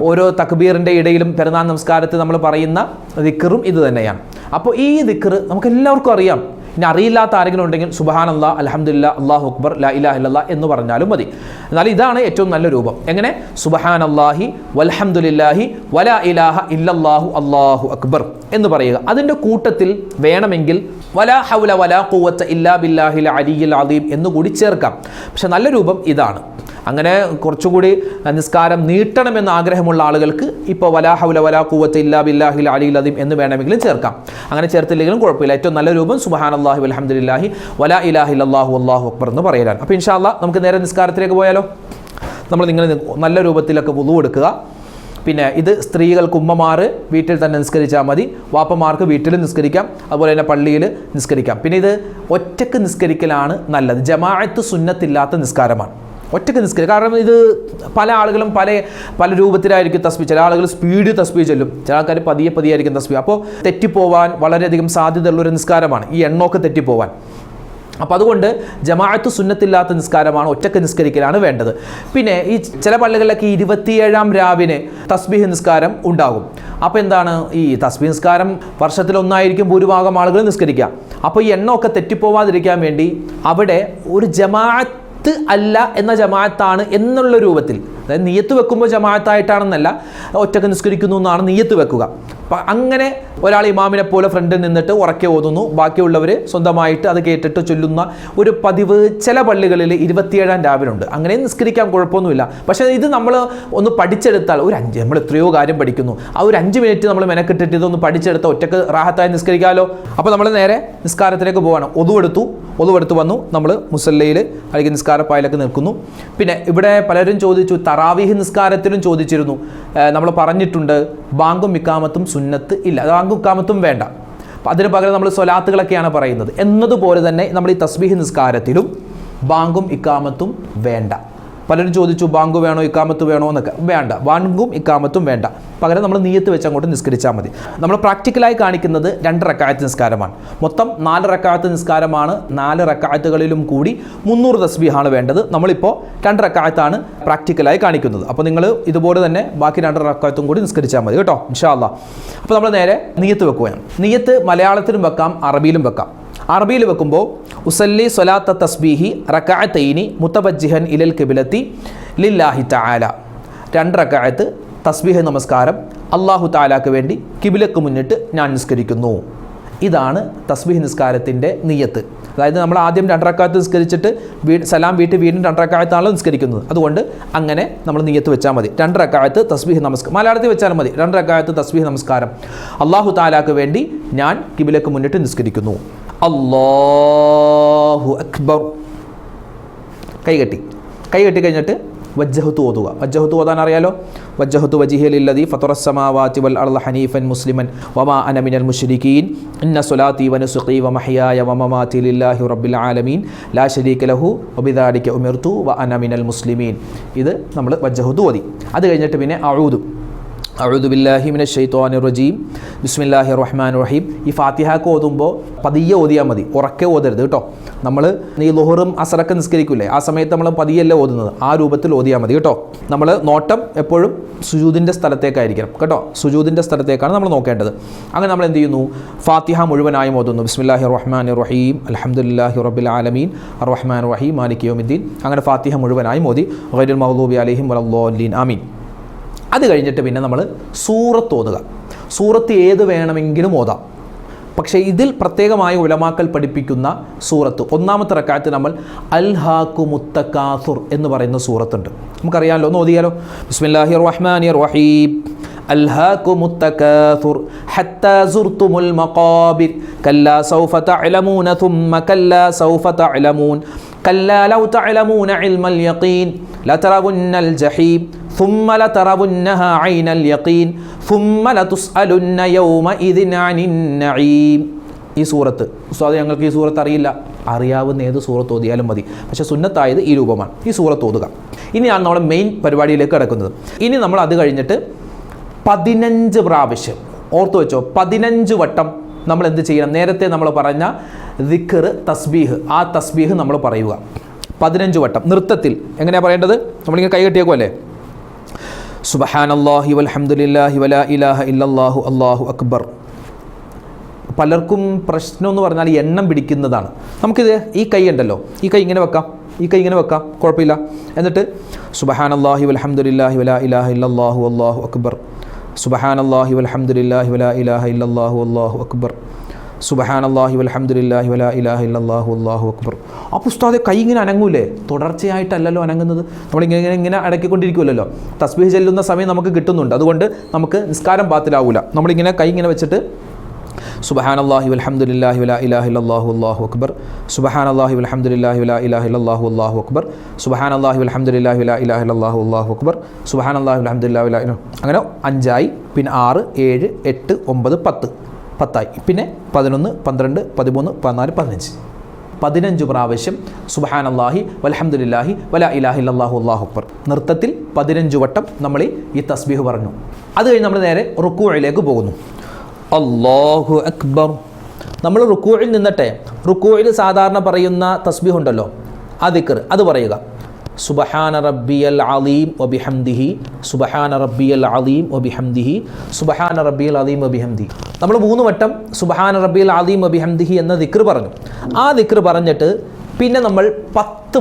ഓരോ തക്ബീറിൻ്റെ ഇടയിലും പെരുന്നാൾ നമസ്കാരത്തിൽ നമ്മൾ പറയുന്ന ദിക്റും ഇത് തന്നെയാണ്. അപ്പോൾ ഈ ദിക്ർ നമുക്ക് എല്ലാവർക്കും അറിയാം. ഇനി അറിയില്ലാത്ത ആരെങ്കിലും ഉണ്ടെങ്കിൽ സുബ്ഹാനല്ലാഹ്, അൽഹംദുലില്ലാഹ്, അല്ലാഹു അക്ബർ, ലാ ഇലാഹ ഇല്ലല്ലാഹ് എന്ന് പറഞ്ഞാലും മതി. എന്നാൽ ഇതാണ് ഏറ്റവും നല്ല രൂപം. എങ്ങനെ? സുബ്ഹാനല്ലാഹി വൽഹംദുലില്ലാഹി വലാ ഇലാഹ ഇല്ലല്ലാഹു അല്ലാഹു അക്ബർ എന്ന് പറയുക. അതിൻ്റെ കൂട്ടത്തിൽ വേണമെങ്കിൽ വലാ ഹൗല വലാ ഖുവത ഇല്ലാ ബില്ലാഹിൽ അലിയിൽ അദീം എന്നുകൂടി ചേർക്കാം. പക്ഷെ നല്ല രൂപം ഇതാണ്. അങ്ങനെ കുറച്ചുകൂടി നിസ്കാരം നീട്ടണമെന്ന് ആഗ്രഹമുള്ള ആളുകൾക്ക് ഇപ്പോൾ വലാ ഹൗല വലാ ഖുവത ഇല്ലാ ബില്ലാഹിൽ അലിയിൽ അദീം എന്ന് വേണമെങ്കിലും ചേർക്കാം. അങ്ങനെ ചേർത്തില്ലെങ്കിലും കുഴപ്പമില്ല. ഏറ്റവും നല്ല രൂപം സുബ്ഹാനല്ലാഹി വൽഹംദുലില്ലാഹി വലാ ഇലാഹ ഇല്ലല്ലാഹു അല്ലാഹു അക്ബർ എന്ന് പറയലാണ്. അപ്പോൾ ഇൻഷാ അല്ലാഹ് നമുക്ക് നേരെ നിസ്കാരത്തിലേക്ക് പോയാലോ? നമ്മൾ നിങ്ങൾ നല്ല രൂപത്തിലൊക്കെ വുളു എടുക്കുക. പിന്നെ ഇത് സ്ത്രീകൾക്ക്, ഉമ്മമാർ വീട്ടിൽ തന്നെ നിസ്കരിച്ചാൽ മതി. വാപ്പമാർക്ക് വീട്ടിൽ നിസ്കരിക്കാം, അതുപോലെ തന്നെ പള്ളിയിൽ നിസ്കരിക്കാം. പിന്നെ ഇത് ഒറ്റക്ക് നിസ്കരിക്കലാണ് നല്ലത്. ജമാഅത്ത് സുന്നത്തില്ലാത്ത നിസ്കാരമാണ്. ഒറ്റക്ക് നിസ്കരിക്കുക. കാരണം ഇത് പല ആളുകളും പല രൂപത്തിലായിരിക്കും തസ്ബീഹ്. ചില ആളുകൾ സ്പീഡ് തസ്ബീഹ് ചൊല്ലും, ചില ആൾക്കാർ പതിയെ ആയിരിക്കും തസ്ബീഹ്. അപ്പോൾ തെറ്റിപ്പോവാൻ വളരെയധികം സാധ്യതയുള്ളൊരു നിസ്കാരമാണ്, ഈ എണ്ണമൊക്കെ തെറ്റിപ്പോവാൻ. അപ്പോൾ അതുകൊണ്ട് ജമാഅത്ത് സുന്നത്തില്ലാത്ത നിസ്കാരമാണ്, ഒറ്റക്ക് നിസ്കരിക്കലാണ് വേണ്ടത്. പിന്നെ ഈ ചില പള്ളികളിലൊക്കെ 27-ാം രാവിന് തസ്ബീഹ് നിസ്കാരം ഉണ്ടാകും. അപ്പോൾ എന്താണ്, ഈ തസ്ബീഹ് നിസ്കാരം വർഷത്തിലൊന്നായിരിക്കും ഭൂരിഭാഗം ആളുകൾ നിസ്കരിക്കുക. അപ്പോൾ ഈ എണ്ണമൊക്കെ തെറ്റിപ്പോവാതിരിക്കാൻ വേണ്ടി അവിടെ ഒരു ജമാഅത്ത് അല്ല എന്ന ജമാഅത്താണ് എന്നുള്ള രൂപത്തിൽ, അതായത് നിയ്യത്ത് വെക്കുമ്പോൾ ജമാഅത്തായിട്ടാണെന്നല്ല, ഒറ്റക്ക് നിസ്കരിക്കുന്നു എന്നാണ് നിയ്യത്ത് വെക്കുക. അപ്പം അങ്ങനെ ഒരാൾ ഇമാമിനെ പോലെ ഫ്രണ്ടിൽ നിന്നിട്ട് ഉറക്കെ ഓതുന്നു, ബാക്കിയുള്ളവർ സ്വന്തമായിട്ട് അത് കേട്ടിട്ട് ചൊല്ലുന്ന ഒരു പതിവ് ചില പള്ളികളിൽ 27-ാം രാവിനുണ്ട്. അങ്ങനെ നിസ്കരിക്കാൻ കുഴപ്പമൊന്നുമില്ല. പക്ഷേ ഇത് നമ്മൾ ഒന്ന് പഠിച്ചെടുത്താൽ നമ്മൾ എത്രയോ കാര്യം പഠിക്കുന്നു, ആ ഒരു 5 മിനിറ്റ് നമ്മൾ മെനക്കെട്ടിട്ട് ഇതൊന്ന് പഠിച്ചെടുത്ത ഒറ്റക്ക് റാഹത്തായി നിസ്കരിക്കാമല്ലോ. അപ്പോൾ നമ്മൾ നേരെ നിസ്കാരത്തിലേക്ക് പോവാണ്. ഒതുവെടുത്ത് വന്നു, നമ്മൾ മുസല്ലയിൽ അല്ലെങ്കിൽ നിസ്കാരപ്പായിലൊക്കെ നിൽക്കുന്നു. പിന്നെ ഇവിടെ പലരും ചോദിച്ചു, തറാവീഹ് നിസ്കാരത്തിലും ചോദിച്ചിരുന്നു. നമ്മൾ പറഞ്ഞിട്ടുണ്ട് ബാങ്കും ഇഖാമത്തും സുന്നത്ത് ഇല്ല, ബാങ്കും ഇഖാമത്തും വേണ്ട. അതിന് പകരം നമ്മൾ സ്വലാത്തുകളൊക്കെയാണ് പറയുന്നത്. എന്നതുപോലെ തന്നെ നമ്മൾ ഈ തസ്ബീഹ് നിസ്കാരത്തിലും ബാങ്കും ഇഖാമത്തും വേണ്ട. പലരും ചോദിച്ചു ബാങ്ക് വേണോ ഇഖാമത്ത് വേണോ എന്നൊക്കെ. വേണ്ട, ബാങ്കും ഇഖാമത്തും വേണ്ട. പകരം നമ്മൾ നിയ്യത്ത് വെച്ച് അങ്ങോട്ട് നിസ്കരിച്ചാൽ മതി. നമ്മൾ പ്രാക്ടിക്കലായി കാണിക്കുന്നത് 2 റക്അത്ത് നിസ്കാരമാണ്. മൊത്തം 4 റക്അത്ത് നിസ്കാരമാണ്. 4 റക്അത്തുകളിലും കൂടി 300 തസ്ബീഹാണ് വേണ്ടത്. നമ്മളിപ്പോൾ 2 റക്അത്താണ് പ്രാക്ടിക്കലായി കാണിക്കുന്നത്. അപ്പോൾ നിങ്ങൾ ഇതുപോലെ തന്നെ ബാക്കി 2 റക്അത്തും കൂടി നിസ്കരിച്ചാൽ മതി കേട്ടോ, ഇൻഷാ അല്ലാഹ്. അപ്പോൾ നമ്മൾ നേരെ നിയ്യത്ത് വെക്കുകയാണ്. നിയ്യത്ത് മലയാളത്തിലും വെക്കാം, അറബിയിലും വെക്കാം. അറബിയിൽ വെക്കുമ്പോൾ ഉസല്ലി സ്വലാത്ത തസ്ബീഹി റക്അത്തൈനി മുതവജ്ജിഹൻ ഇലൽ ഖിബ്ലത്തി ലില്ലാഹി തആല. 2 റക്അത്ത് തസ്ബീഹ് നമസ്കാരം അല്ലാഹു തആലാക്ക് വേണ്ടി ഖിബ്ലക്ക് മുന്നിട്ട് ഞാൻ നിസ്കരിക്കുന്നു. ഇതാണ് തസ്ബീഹ് നിസ്കാരത്തിൻ്റെ നിയ്യത്ത്. അതായത് നമ്മൾ ആദ്യം 2 റക്അത്ത് നിസ്കരിച്ചിട്ട് സലാം വീട്ടി വീണ്ടും 2 റക്അത്താണല്ലോ നിസ്കരിക്കുന്നത്. അതുകൊണ്ട് അങ്ങനെ നമ്മൾ നിയ്യത്ത് വെച്ചാൽ മതി. 2 റക്അത്ത് തസ്ബീഹ് നമസ്കാരം മലയാളത്തിൽ വെച്ചാൽ മതി. 2 റക്അത്ത് തസ്ബീഹ് നമസ്കാരം അല്ലാഹു തആലാക്ക് വേണ്ടി ഞാൻ ഖിബ്ലക്ക് മുന്നിട്ട് നിസ്കരിക്കുന്നു. അല്ലാഹു അക്ബർ. കൈകെട്ടി കഴിഞ്ഞിട്ട് വജ്ജഹത്തു ഓതുക. വജ്ജഹത്തു ഓതാൻ അറിയാലോ. വജ്ജഹത്തു വജിഹിയ ലില്ലദീ ഫത്തറസ്സമാവാതി വൽ അർള ഹനീഫൻ മുസ്ലിമൻ വമാ അന മിനൽ മുശ്രികീൻ ഇന്ന സ്വലാത്തി വനുസുഖി വമഹ്യായ വമമാതി ലില്ലാഹി റബ്ബിൽ ആലമീൻ ലാ ശരീക ലഹു വബിദാലിക ഉമിർതു വ അന മിനൽ മുസ്ലിമീൻ. ഇത് നമ്മൾ വജ്ജഹത്തു ഓതി. അത് കഴിഞ്ഞിട്ട് പിന്നെ അഊദു ബില്ലാഹി മിനശ് ശൈത്വാനിർ റജീം ബിസ്മില്ലാഹിർ റഹ്മാനിർ റഹീം. ഈ ഫാത്തിഹക്ക് ഓതുമ്പോൾ പതിയെ ഓതിയാൽ മതി, ഉറക്കെ ഓതരുത് കേട്ടോ. നമ്മൾ ഈ ളുഹറും അസറൊക്കെ നിസ്കരിക്കില്ലേ, ആ സമയത്ത് നമ്മൾ പതിയല്ലേ ഓതുന്നത്, ആ രൂപത്തിൽ ഓതിയാൽ മതി കേട്ടോ. നമ്മൾ നോട്ടം എപ്പോഴും സുജൂദിൻ്റെ സ്ഥലത്തേക്കായിരിക്കണം കേട്ടോ. സുജൂദിൻ്റെ സ്ഥലത്തേക്കാണ് നമ്മൾ നോക്കേണ്ടത്. അങ്ങനെ നമ്മൾ എന്ത് ചെയ്യുന്നു? ഫാത്തിഹ മുഴുവനായും ഓതുന്നു. ബിസ്മില്ലാഹിർ റഹ്മാനിർ റഹീം അൽഹംദുലില്ലാഹി റബ്ബിൽ ആലമീൻ അർറഹ്മാനിർ റഹീം മാലികി യൗമിദ്ദീൻ. അങ്ങനെ ഫാത്തിഹ മുഴുവനായും ഓതി. ഗൈറുൽ മഗ്ദൂബി അലൈഹിം വലദ്ദാലിൻ ആമീൻ. അത് കഴിഞ്ഞിട്ട് പിന്നെ നമ്മൾ സൂറത്ത് ഓതുക. സൂറത്ത് ഏത് വേണമെങ്കിലും ഓതാം. പക്ഷേ ഇതിൽ പ്രത്യേകമായ ഉലമാക്കൽ പഠിപ്പിക്കുന്ന സൂറത്ത്, ഒന്നാമത്തെ റക്അത്ത് നമ്മൾ അൽഹാക്കുമുത്തകാസുർ എന്ന് പറയുന്ന സൂറത്തുണ്ട്. നമുക്കറിയാമല്ലോ, ഒന്ന് ഓതിയാലോ. ബിസ്മില്ലാഹിർ റഹ്മാനിർ റഹീം അൽഹാക്കുമുത്തകാസുർ ഹത്താ സുർതുമുൽ മഖാബിർ കല്ലാ സൗഫ തഅലമൂന തുമ്മ കല്ലാ സൗഫ തഅലമൂൻ കല്ലാ ലൗ തഅലമൂന ഇൽമൽ യഖീൻ ലതറവുന്നൽ ജഹീം ثم لترونها عين اليقين ثم لتسألن يومئذ عن النعيم. ഈ സൂറത്ത് ഉസ്താദ് ഞങ്ങൾക്ക് ഈ സൂറത്ത് അറിയില്ല, അറിയാവുന്ന ഏത് സൂറത്ത് ഓതിയാലും മതി. പക്ഷേ സുന്നത്തായത് ഈ രൂപമാണ്, ഈ സൂറത്ത് ഓതുക. ഇനിയാണ് നമ്മുടെ മെയിൻ പരിപാടിയിലേക്ക് കിടക്കുന്നത്. ഇനി നമ്മൾ അത് കഴിഞ്ഞിട്ട് 15 പ്രാവശ്യം, ഓർത്തു വെച്ചോ, 15 വട്ടം നമ്മൾ എന്ത് ചെയ്യണം? നേരത്തെ നമ്മൾ പറഞ്ഞ ദിക്ർ തസ്ബീഹ്, ആ തസ്ബീഹ് നമ്മൾ പറയുക 15 വട്ടം നൃത്തത്തിൽ. എങ്ങനെയാണ് പറയേണ്ടത്? നമ്മളിങ്ങനെ കൈ കെട്ടിയേക്കുമല്ലേ. സുബ്ഹാനല്ലാഹി വൽഹംദുലില്ലാഹി വലാ ഇലാഹ ഇല്ലല്ലാഹു അല്ലാഹു അക്ബർ. പലർക്കും പ്രശ്നം എന്ന് പറഞ്ഞാൽ എണ്ണം പിടിക്കുന്നതാണ്. നമുക്കിത് ഈ കൈ ഉണ്ടല്ലോ, ഈ കൈ ഇങ്ങനെ വെക്കാം, ഈ കൈ ഇങ്ങനെ വെക്കാം, കുഴപ്പമില്ല. എന്നിട്ട് സുബ്ഹാനല്ലാഹി വൽഹംദുലില്ലാഹി വലാ ഇലാഹ ഇല്ലല്ലാഹു അല്ലാഹു അക്ബർ, സുബ്ഹാനല്ലാഹി വൽഹംദുലില്ലാഹി വലാ ഇലാഹ ഇല്ലല്ലാഹു അല്ലാഹു അക്ബർ, സുബ്ഹാനല്ലാഹി വൽഹംദുലില്ലാഹി വലാ ഇലാഹ ഇല്ലല്ലാഹു അല്ലാഹു അക്ബർ. അപ്പോൾ ഉസ്താദെ കൈ ഇങ്ങനെ അനങ്ങൂലേ? തുടർച്ചയായിട്ടല്ലല്ലോ അനങ്ങുന്നത്, നമ്മളിങ്ങനെ അടക്കിക്കൊണ്ടിരിക്കുമല്ലോ. തസ്ബീഹ് ചെല്ലുന്ന സമയം നമുക്ക് കിട്ടുന്നുണ്ട്, അതുകൊണ്ട് നമുക്ക് നിസ്കാരം ബാത്തിലാവൂല. നമ്മളിങ്ങനെ കൈ ഇങ്ങനെ വെച്ചിട്ട് സുബ്ഹാനല്ലാഹി വൽഹംദുലില്ലാഹി വലാ ഇലാഹ ഇല്ലല്ലാഹു അല്ലാഹു അക്ബർ, സുബ്ഹാനല്ലാഹി വൽഹംദുലില്ലാഹി വലാ ഇലാഹ ഇല്ലല്ലാഹു അല്ലാഹു അക്ബർ, സുബ്ഹാനല്ലാഹി വൽഹംദുലില്ലാഹി വലാ ഇലാഹ ഇല്ലല്ലാഹു അല്ലാഹു അക്ബർ, സുബ്ഹാനല്ലാഹി വൽഹംദുലില്ലാഹി വലാ ഇലാഹ. അങ്ങനെ 5 ആയി. പിന്നെ 6, 7, 8, 9, 10 ആയി. പിന്നെ 11, 12, 13, 14, 15. 15 പ്രാവശ്യം സുബ്ഹാനല്ലാഹി വൽഹംദുലില്ലാഹി വലാ ഇലാഹ ഇല്ലല്ലാഹു അല്ലാഹു അക്ബർ. നൃത്തത്തിൽ 15 വട്ടം നമ്മൾ ഈ തസ്ബീഹ് പറഞ്ഞു. അത് കഴിഞ്ഞ് നമ്മൾ നേരെ റുക്കൂഇലേക്ക് പോകുന്നു. അല്ലാഹു അക്ബർ. നമ്മൾ റുക്കൂഇൽ നിന്നിട്ടെ, റുക്കൂഇൽ സാധാരണ പറയുന്ന തസ്ബീഹ് ഉണ്ടല്ലോ, ആ ദിക്ർ അത് പറയുക. സുബ്ഹാന റബ്ബിയൽ അലീം വബിഹംദിഹി, സുബ്ഹാന റബ്ബിയൽ അലീം വബിഹംദിഹി, സുബ്ഹാന റബ്ബിയൽ അലീം വബിഹംദിഹി. നമ്മൾ 3 വട്ടം സുബ്ഹാന റബ്ബിയൽ അലീം വബിഹംദിഹി എന്ന ദിക്ർ പറഞ്ഞു. ആ ദിക്ർ പറഞ്ഞിട്ട് പിന്നെ നമ്മൾ 10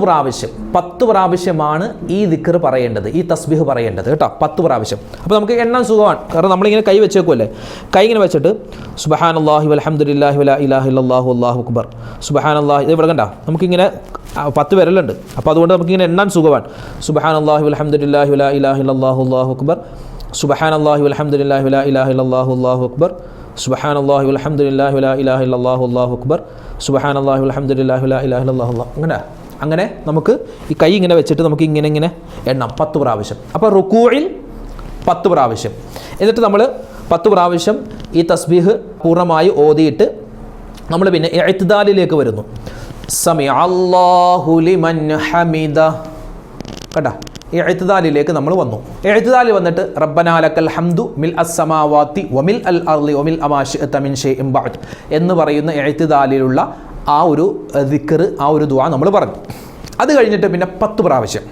പ്രാവശ്യമാണ് ഈ ദിക്ർ പറയേണ്ടത്, ഈ തസ്ബീഹ് പറയേണ്ടത് കേട്ടോ. 10 പ്രാവശ്യം. അപ്പോൾ നമുക്ക് എണ്ണാൻ സുഖമാണ്, കാരണം നമ്മളിങ്ങനെ കൈ വെച്ചേക്കുമല്ലേ. കൈ ഇങ്ങനെ വെച്ചിട്ട് സുബ്ഹാനല്ലാഹി വൽഹംദുലില്ലാഹി വലാ ഇലാഹ ഇല്ലല്ലാഹു അല്ലാഹു അക്ബർ, സുബ്ഹാനല്ലാഹി. ഇത് ഇവിടെ കണ്ട, നമുക്കിങ്ങനെ 10 വിരലുണ്ട്, അപ്പോൾ അതുകൊണ്ട് നമുക്കിങ്ങനെ എണ്ണാൻ സുഖമാണ്. സുബ്ഹാനല്ലാഹി വൽഹംദുലില്ലാഹി വലാ ഇലാഹ ഇല്ലല്ലാഹു അല്ലാഹു അക്ബർ, സുബ്ഹാനല്ലാഹി വൽഹംദുലില്ലാഹി വലാ ഇലാഹ ഇല്ലല്ലാഹു അല്ലാഹു അക്ബർ, സുബ്ഹാനല്ലാഹി വൽഹംദുലില്ലാഹി വലാ ഇലാഹ ഇല്ലല്ലാഹു അല്ലാഹു അക്ബർ, സുബ്ഹാനല്ലാഹി വൽഹംദുലില്ലാഹി വലാ ഇലാഹ ഇല്ലല്ലാഹു അല്ലാഹു. അങ്ങനെ നമുക്ക് ഈ കൈ ഇങ്ങനെ വെച്ചിട്ട് നമുക്ക് ഇങ്ങനെ എണ്ണാം 10 പ്രാവശ്യം. അപ്പോൾ റുക്കൂഇൽ 10 പ്രാവശ്യം. എന്നിട്ട് നമ്മൾ 10 പ്രാവശ്യം ഈ തസ്ബീഹ് പൂർണ്ണമായി ഓതിയിട്ട് നമ്മൾ പിന്നെ ഇഅ്തിദാലിലേക്ക് വരുന്നു. സമിഅ അല്ലാഹു ലിമൻ ഹമിദ. കേട്ടോ, ഇഅ്തിദാലിലേക്ക് നമ്മൾ വന്നു. ഇഅ്തിദാലിൽ വന്നിട്ട് റബ്ബനാ ലക്കൽ ഹംദു മിൽ അസ്സമാവാതി വമിൽ അൽ അർളി വമിൽ അമാ ശിഅത മിൻ ഷൈഇൻ ബഅദ് എന്ന് പറയുന്ന ഇഅ്തിദാലിലുള്ള ആ ഒരു ദിക്ർ, ആ ഒരു ദുആ നമ്മൾ പറഞ്ഞു. അത് കഴിഞ്ഞിട്ട് പിന്നെ 10 പ്രാവശ്യം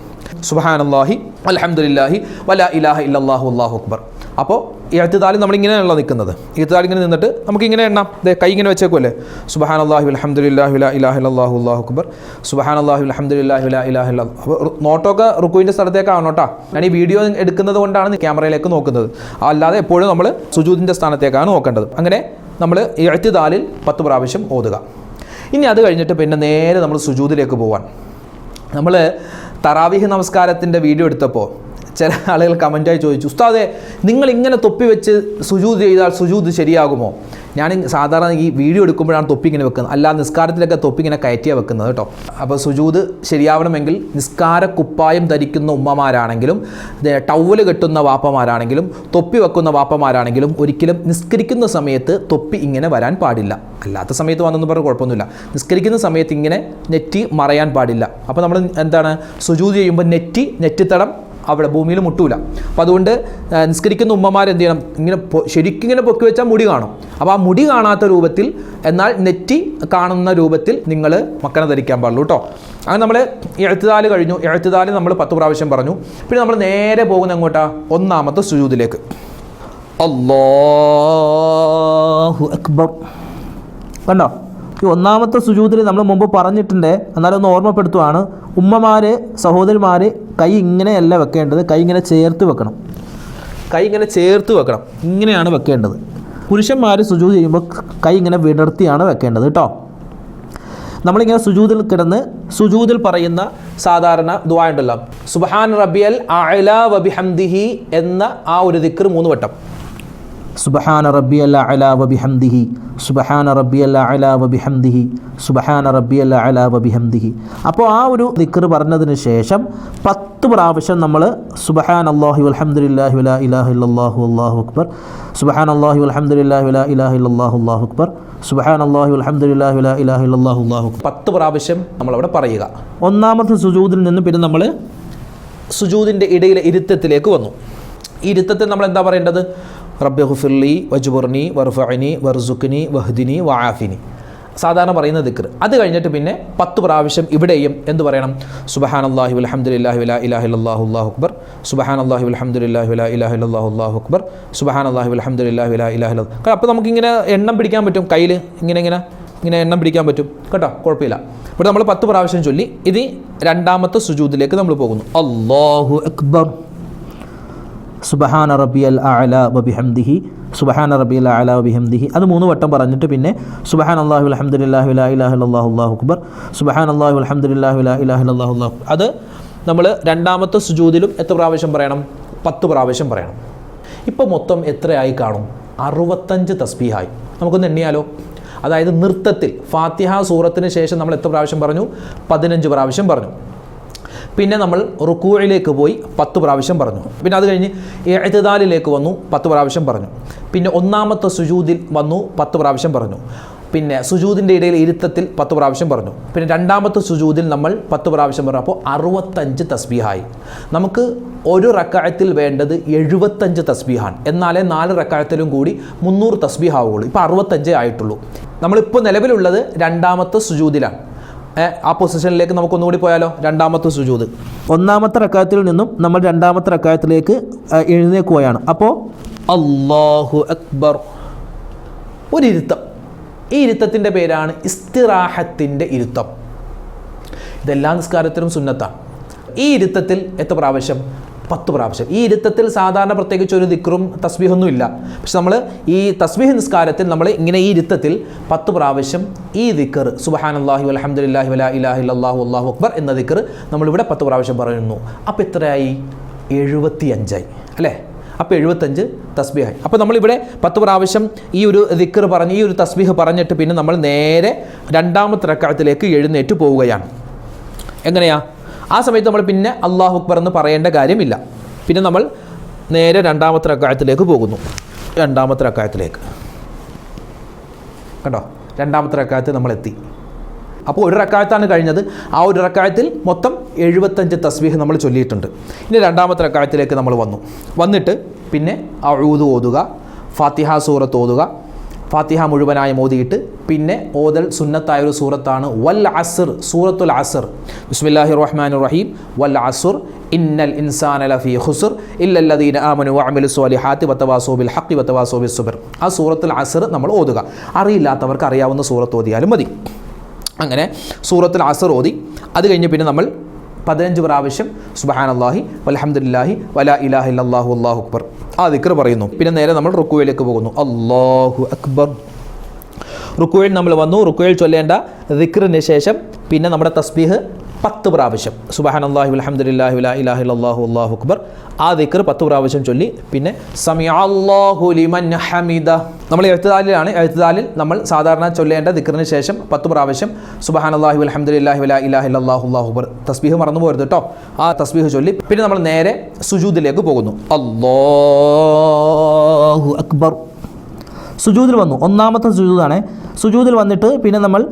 സുബ്ഹാനല്ലാഹി വൽഹംദുലില്ലാഹി വലാ ഇലാഹ ഇല്ലല്ലാഹു അല്ലാഹു അക്ബർ. അപ്പോൾ ഇഅ്തിദാലിൽ നമ്മളിങ്ങനെയാണല്ലോ നിൽക്കുന്നത്. ഇഅ്തിദാലിൽ ഇങ്ങനെ നിന്നിട്ട് നമുക്കിങ്ങനെ എണ്ണാം. കൈ ഇങ്ങനെ വെച്ചേക്കുമല്ലേ. സുബ്ഹാനല്ലാഹി വൽഹംദുലില്ലാഹി വലാ ഇലാഹ ഇല്ലല്ലാഹു അല്ലാഹു അക്ബർ, സുബ്ഹാനല്ലാഹി വൽഹംദുലില്ലാഹി വലാ ഇലാഹ ഇല്ലല്ലാഹു. അപ്പോൾ നോട്ടൊക്കെ റുക്കൂഇൻ്റെ സ്ഥലത്തേക്കാണ് കേട്ടോ. ഞാൻ ഈ വീഡിയോ എടുക്കുന്നത് കൊണ്ടാണ് ക്യാമറയിലേക്ക് നോക്കുന്നത്, അല്ലാതെ എപ്പോഴും നമ്മൾ സുജൂദിൻ്റെ സ്ഥാനത്തേക്കാണ് നോക്കേണ്ടത്. അങ്ങനെ നമ്മൾ ഇഅ്തിദാലിൽ 10 പ്രാവശ്യം ഓതുക. ഇനി അത് കഴിഞ്ഞിട്ട് പിന്നെ നേരെ നമ്മൾ സുജൂദിലേക്ക് പോവാൻ. നമ്മൾ തറാവീഹ് നമസ്കാരത്തിൻ്റെ വീഡിയോ എടുത്തപ്പോൾ ചില ആളുകൾ കമൻറ്റായി ചോദിച്ചു, ഉസ്താദേ നിങ്ങൾ ഇങ്ങനെ തൊപ്പി വെച്ച് സുജൂദ് ചെയ്താൽ സുജൂദ് ശരിയാകുമോ? ഞാൻ സാധാരണ ഈ വീഡിയോ എടുക്കുമ്പോഴാണ് തൊപ്പി ഇങ്ങനെ വെക്കുന്നത്, അല്ല നിസ്കാരത്തിലൊക്കെ തൊപ്പി ഇങ്ങനെ കയറ്റിയാണ് വെക്കുന്നത് കേട്ടോ. അപ്പോൾ സുജൂദ് ശരിയാവണമെങ്കിൽ നിസ്കാര കുപ്പായം ധരിക്കുന്ന ഉമ്മമാരാണെങ്കിലും ടവല് കെട്ടുന്ന വാപ്പമാരാണെങ്കിലും തൊപ്പി വെക്കുന്ന വാപ്പമാരാണെങ്കിലും ഒരിക്കലും നിസ്കരിക്കുന്ന സമയത്ത് തൊപ്പി ഇങ്ങനെ വരാൻ പാടില്ല. അല്ലാത്ത സമയത്ത് വന്നെന്ന് പറഞ്ഞാൽ കുഴപ്പമൊന്നുമില്ല. നിസ്കരിക്കുന്ന സമയത്ത് ഇങ്ങനെ നെറ്റി മറയാൻ പാടില്ല. അപ്പോൾ നമ്മൾ എന്താണ് സുജൂദ് ചെയ്യുമ്പോൾ നെറ്റിത്തടം അവിടെ ഭൂമിയിൽ മുട്ടൂല. അപ്പോൾ അതുകൊണ്ട് നിസ്കരിക്കുന്ന ഉമ്മമാരെന്ത് ചെയ്യണം, ഇങ്ങനെ ശരിക്കും ഇങ്ങനെ പൊക്കി വെച്ചാൽ മുടി കാണും. അപ്പോൾ ആ മുടി കാണാത്ത രൂപത്തിൽ എന്നാൽ നെറ്റി കാണുന്ന രൂപത്തിൽ നിങ്ങൾ മക്കനെ ധരിക്കാൻ പാടുള്ളൂ കേട്ടോ. അങ്ങനെ നമ്മൾ എഴുത്തുതാല് കഴിഞ്ഞു. എഴുത്തുതാല് നമ്മൾ 10 പ്രാവശ്യം പറഞ്ഞു. പിന്നെ നമ്മൾ നേരെ പോകുന്ന എങ്ങോട്ടാ? ഒന്നാമത്തെ സുജൂദിലേക്ക്. അല്ലാഹു അക്ബർ. കണ്ടോ, ഈ ഒന്നാമത്തെ സുജൂദിൽ നമ്മൾ മുമ്പ് പറഞ്ഞിട്ടുണ്ട്, എന്നാലും ഒന്ന് ഓർമ്മപ്പെടുത്തുവാണ്. ഉമ്മമാർ, സഹോദരിമാർ കൈ ഇങ്ങനെയല്ല വെക്കേണ്ടത്, കൈ ഇങ്ങനെ ചേർത്ത് വെക്കണം. കൈ ഇങ്ങനെ ചേർത്ത് വെക്കണം, ഇങ്ങനെയാണ് വെക്കേണ്ടത്. പുരുഷന്മാർ സുജൂദ് ചെയ്യുമ്പോൾ കൈ ഇങ്ങനെ വിടർത്തിയാണ് വെക്കേണ്ടത് കേട്ടോ. നമ്മളിങ്ങനെ സുജൂദിൽ കിടന്ന് സുജൂദിൽ പറയുന്ന സാധാരണ ദുആ ഉണ്ടല്ലോ, സുബ്ഹാന റബ്ബിയൽ അഅ്ലാ വബിഹംദിഹി എന്ന ആ ഒരു ദിക്ർ 3 വട്ടം. സുബ്ഹാന റബ്ബിയൽ അഅ്ലാ വബിഹംദിഹി, സുബ്ഹാന റബ്ബിയൽ അഅ്ലാ വബിഹംദിഹി, സുബ്ഹാന റബ്ബിയൽ അഅ്ലാ വബിഹംദിഹി. അപ്പോൾ ആ ഒരു ദിക്ർ പറഞ്ഞതിന് ശേഷം 10 പ്രാവശ്യം നമ്മൾ സുബ്ഹാനല്ലാഹി വൽഹംദുലില്ലാഹി വലാ ഇലാഹ ഇല്ലല്ലാഹു അല്ലാഹു അക്ബർ, സുബ്ഹാനല്ലാഹി വൽഹംദുലില്ലാഹി വലാ ഇലാഹ ഇല്ലല്ലാഹു അല്ലാഹു അക്ബർ, സുബ്ഹാനല്ലാഹി വൽഹംദുലില്ലാഹി വലാ ഇലാഹ ഇല്ലല്ലാഹു അല്ലാഹു അക്ബർ 10 പ്രാവശ്യം നമ്മളവിടെ പറയുക. ഒന്നാമത്തെ സുജൂദിൽ നിന്ന് പിന്നെ നമ്മൾ സുജൂദിൻ്റെ ഇടയിലെ ഇരുത്തത്തിലേക്ക് വന്നു. ഈ ഇരുത്തത്തിൽ നമ്മൾ എന്താ പറയേണ്ടത്? റബ്ബി ഗ്ഫിർലി വജ്ബുർനി വർഫഅനി വർസുഖ്നി വഹ്ദിനി വആഫിനി, സാധാരണ പറയുന്ന ദിക്ർ. അത് കഴിഞ്ഞിട്ട് പിന്നെ 10 പ്രാവശ്യം ഇവിടെയും എന്ത് പറയണം? സുബ്ഹാനല്ലാഹി വൽഹംദുലില്ലാഹി വലാ ഇലാഹ ഇല്ലല്ലാഹു അല്ലാഹു അക്ബർ, സുബ്ഹാനല്ലാഹി വൽഹംദുലില്ലാഹി വലാ ഇലാഹ ഇല്ലല്ലാഹു അല്ലാഹു അക്ബർ, സുബ്ഹാനല്ലാഹി വൽഹംദുലില്ലാഹി വലാ ഇലാഹ ഇല്ലല്ലാഹു. അപ്പോൾ നമുക്കിങ്ങനെ എണ്ണം പിടിക്കാൻ പറ്റും, കയ്യിൽ ഇങ്ങനെ എണ്ണം പിടിക്കാൻ പറ്റും കേട്ടോ, കുഴപ്പമില്ല. ഇവിടെ നമ്മൾ 10 പ്രാവശ്യം ചൊല്ലി ഇത് രണ്ടാമത്തെ സുജൂദിലേക്ക് നമ്മൾ പോകുന്നു. അല്ലാഹു അക്ബർ, സുബ്ഹാന റബ്ബിയൽ അഅ്ലാ വബിഹംദിഹി, സുബ്ഹാന റബ്ബിയൽ അഅ്ലാ വബിഹംദിഹി. അത് 3 വട്ടം പറഞ്ഞിട്ട് പിന്നെ സുബ്ഹാനല്ലാഹി വൽഹംദുലില്ലാഹി വലാ ഇലാഹ ഇല്ലല്ലാഹു അല്ലാഹു അക്ബർ, സുബ്ഹാനല്ലാഹി വൽഹംദുലില്ലാഹി വലാ ഇലാഹ ഇല്ലല്ലാഹു അല്ലാഹു അക്ബർ. അത് നമ്മൾ രണ്ടാമത്തെ സുജൂദിലും എത്ര പ്രാവശ്യം പറയണം? 10 പ്രാവശ്യം പറയണം. ഇപ്പോൾ മൊത്തം എത്രയായി കാണും? 65 തസ്ബീഹായി. നമുക്കൊന്ന് എണ്ണിയാലോ? അതായത് നൃത്തത്തിൽ ഫാത്തിഹ സൂറത്തിന് ശേഷം നമ്മൾ എത്ര പ്രാവശ്യം പറഞ്ഞു? 15 പ്രാവശ്യം പറഞ്ഞു. പിന്നെ നമ്മൾ റുക്കൂഇലേക്ക് പോയി 10 പ്രാവശ്യം പറഞ്ഞു. പിന്നെ അത് കഴിഞ്ഞ് ഇഅ്തിദാലിലേക്ക് വന്നു, 10 പ്രാവശ്യം പറഞ്ഞു. പിന്നെ ഒന്നാമത്തെ സുജൂദിൽ വന്നു, 10 പ്രാവശ്യം പറഞ്ഞു. പിന്നെ സുജൂദിൻ്റെ ഇടയിൽ ഇരുത്തത്തിൽ 10 പ്രാവശ്യം പറഞ്ഞു. പിന്നെ രണ്ടാമത്തെ സുജൂദിൽ നമ്മൾ 10 പ്രാവശ്യം പറഞ്ഞു. അപ്പോൾ 65 തസ്ബീഹായി. നമുക്ക് ഒരു റക്അത്തിൽ വേണ്ടത് 75 തസ്ബീഹാണ്. എന്നാലേ 4 റക്അത്തിലും കൂടി 300 തസ്ബീഹാവുള്ളൂ. ഇപ്പോൾ 65 ആയിട്ടുള്ളൂ. നമ്മളിപ്പോൾ നിലവിലുള്ളത് രണ്ടാമത്തെ സുജൂദിലാണ്. ആ പൊസിഷനിലേക്ക് നമുക്കൊന്നുകൂടി പോയാലോ? രണ്ടാമത്തെ സുജൂദ്. ഒന്നാമത്തെ റക്അത്തിൽ നിന്നും നമ്മൾ രണ്ടാമത്തെ റക്അത്തിലേക്ക് എഴുന്നേൽക്കുകയാണ്. അപ്പോൾ അല്ലാഹു അക്ബർ, ഒരിരുത്തം. ഈ ഇരുത്തത്തിൻ്റെ പേരാണ് ഇസ്തിറാഹത്തിൻ്റെ ഇരുത്തം. ഇതെല്ലാ നിസ്കാരത്തിലും സുന്നത്താണ്. ഈ ഇരുത്തത്തിൽ എത്ര പ്രാവശ്യം? 10 പ്രാവശ്യം. ഈ ഇരുത്തത്തിൽ സാധാരണ പ്രത്യേകിച്ച് ഒരു ദിക്റും തസ്ബീഹൊന്നും ഇല്ല. പക്ഷെ നമ്മൾ ഈ തസ്ബീഹ് നിസ്കാരത്തിൽ നമ്മൾ ഇങ്ങനെ ഈ ഇരുത്തത്തിൽ 10 പ്രാവശ്യം ഈ ദിക്ർ സുബ്ഹാനല്ലാഹി വൽഹംദുലില്ലാഹി വലാ ഇലാഹ ഇല്ലല്ലാഹു അല്ലാഹു അക്ബർ എന്ന ദിക്ർ നമ്മളിവിടെ 10 പ്രാവശ്യം പറയുന്നു. അപ്പോൾ എത്രയായി? 75 അല്ലേ? അപ്പോൾ 75 തസ്ബീഹായി. അപ്പോൾ നമ്മളിവിടെ 10 പ്രാവശ്യം ഈ ഒരു ദിക്ർ പറഞ്ഞ് ഈ ഒരു തസ്ബീഹ് പറഞ്ഞിട്ട് പിന്നെ നമ്മൾ നേരെ രണ്ടാമത്തെ റക്അത്തിലേക്ക് എഴുന്നേറ്റ് പോവുകയാണ്. എങ്ങനെയാ? ആ സമയത്ത് നമ്മൾ പിന്നെ അല്ലാഹു അക്ബർ എന്ന് പറയേണ്ട കാര്യമില്ല. പിന്നെ നമ്മൾ നേരെ രണ്ടാമത്തെ റക്അത്തിലേക്ക് പോകുന്നു. രണ്ടാമത്തെ റക്അത്തിലേക്ക് കണ്ടോ, രണ്ടാമത്തെ റക്അത്തിൽ നമ്മൾ എത്തി. അപ്പോൾ ഒരു റക്അത്താണ് കഴിഞ്ഞത്. ആ ഒരു റക്അത്തിൽ മൊത്തം 75 തസ്ബീഹ് നമ്മൾ ചൊല്ലിയിട്ടുണ്ട്. ഇനി രണ്ടാമത്തെ റക്അത്തിലേക്ക് നമ്മൾ വന്നിട്ട് പിന്നെ അഊദ് ഓതുക, ഫാത്തിഹ സൂറത്ത് ഓതുക. ഫാത്തിഹ മുഴുവനായി ഓതിയിട്ട് പിന്നെ ഓതൽ സുന്നത്തായ ഒരു സൂറത്താണ് വൽ അസ്ർ, സൂറത്തുൽ അസ്ർ. ബിസ്മില്ലാഹിർ റഹ്മാനിർ റഹീം. വൽ അസ്ർ ഇന്നൽ ഇൻസാന ലഫീ ഖുസ്ർ ഇല്ലല്ലദീന ആമനു വഅമിലു സ്വാലിഹാത്തി വതവാസൗ ബിൽ ഹഖ് വതവാസൗ ബിസ് സബ്ർ. ആ സൂറത്തുൽ അസ്ർ നമ്മൾ ഓതുക. അറിയില്ലാത്തവർക്ക് അറിയാവുന്ന സൂറത്ത് ഓതിയാലും മതി. അങ്ങനെ സൂറത്തുൽ അസ്ർ ഓതി അത് കഴിഞ്ഞ് പിന്നെ നമ്മൾ 15 പ്രാവശ്യം സുബ്ഹാനല്ലാഹി വൽഹംദുലില്ലാഹി വലാ ഇലാഹ ഇല്ലല്ലാഹു അല്ലാഹു അക്ബർ ആ ദിക്ർ പറയുന്നു. പിന്നെ നേരെ നമ്മൾ റുക്കൂയിലേക്ക് പോകുന്നു. അല്ലാഹു അക്ബർ. റുക്കൂയിൽ നമ്മൾ വന്നു. റുക്കൂയിൽ ചൊല്ലേണ്ട ദിക്റിന് ശേഷം പിന്നെ നമ്മുടെ തസ്ബീഹ് 10 പ്രാവശ്യം സുബ്ഹാനല്ലാഹി വൽഹംദുലില്ലാഹി വലാ ഇലാഹ ഇല്ലല്ലാഹു അല്ലാഹു അക്ബർ ആ ദിക്ർ 10 പ്രാവശ്യം ചൊല്ലി പിന്നെ സമിഅല്ലാഹു ലിമൻ ഹമിദ നമ്മൾ എഴുത്തുദാലിലാണ്. എഴുത്തുദാലിൽ നമ്മൾ സാധാരണ ചൊല്ലേണ്ട ദിക്റിന് ശേഷം 10 പ്രാവശ്യം സുബ്ഹാനല്ലാഹി വൽഹംദുലില്ലാഹി വലാ ഇലാഹ ഇല്ലല്ലാഹു അല്ലാഹു അക്ബർ തസ്ബീഹ് മറന്നു പോകരുത് കേട്ടോ. ആ തസ്ബീഹ് ചൊല്ലി പിന്നെ നമ്മൾ നേരെ സുജൂദിലേക്ക് പോകുന്നു. അല്ലാഹു അക്ബർ സുജൂദിൽ വന്നു. ഒന്നാമത്തെ സുജൂദാണ്. സുജൂദിൽ വന്നിട്ട് പിന്നെ നമ്മൾ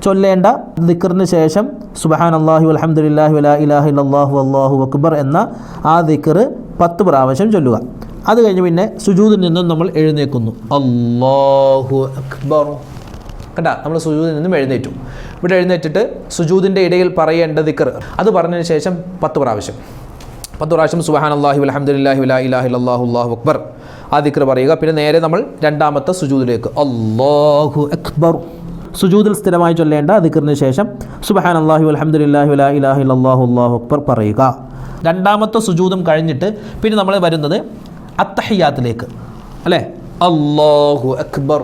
ചൊല്ലേണ്ട ദിക്റിന് ശേഷം സുബ്ഹാനല്ലാഹി വൽഹംദുലില്ലാഹി വലാ ഇലാഹ ഇല്ലല്ലാഹു അല്ലാഹു അക്ബർ എന്ന ആ ദിക്ർ 10 പ്രാവശ്യം ചൊല്ലുക. അത് കഴിഞ്ഞ് പിന്നെ സുജൂദിൽ നിന്നും നമ്മൾ എഴുന്നേൽക്കുന്നു. അല്ലാഹു അക്ബർ കണ്ടാ നമ്മൾ സുജൂദിൽ നിന്നും എഴുന്നേറ്റു. ഇവിടെ എഴുന്നേറ്റിട്ട് സുജൂദിൻ്റെ ഇടയിൽ പറയേണ്ട ദിക്ർ അത് പറഞ്ഞതിന് ശേഷം 10 പ്രാവശ്യം 10 പ്രാവശ്യം സുബ്ഹാനല്ലാഹി വൽഹംദുലില്ലാഹി വലാ ഇലാഹ ഇല്ലല്ലാഹു അല്ലാഹു അക്ബർ ആ ദിക്ർ പറയുക. പിന്നെ നേരെ നമ്മൾ രണ്ടാമത്തെ സുജൂദിലേക്ക് അല്ലാഹു അക്ബർ സുജൂദിൽ സ്ഥിരമായി ചൊല്ലേണ്ട ദിക്റിന് ശേഷം സുബ്ഹാനല്ലാഹി വൽഹംദുലില്ലാഹി വലാ ഇലാഹ ഇല്ലല്ലാഹു അല്ലാഹു അക്ബർ പറയുക. രണ്ടാമത്തെ സുജൂദും കഴിഞ്ഞിട്ട് പിന്നെ നമ്മൾ വരുന്നത് അത്തഹിയാത്തിലേക്ക് അല്ലേ. അല്ലാഹു അക്ബർ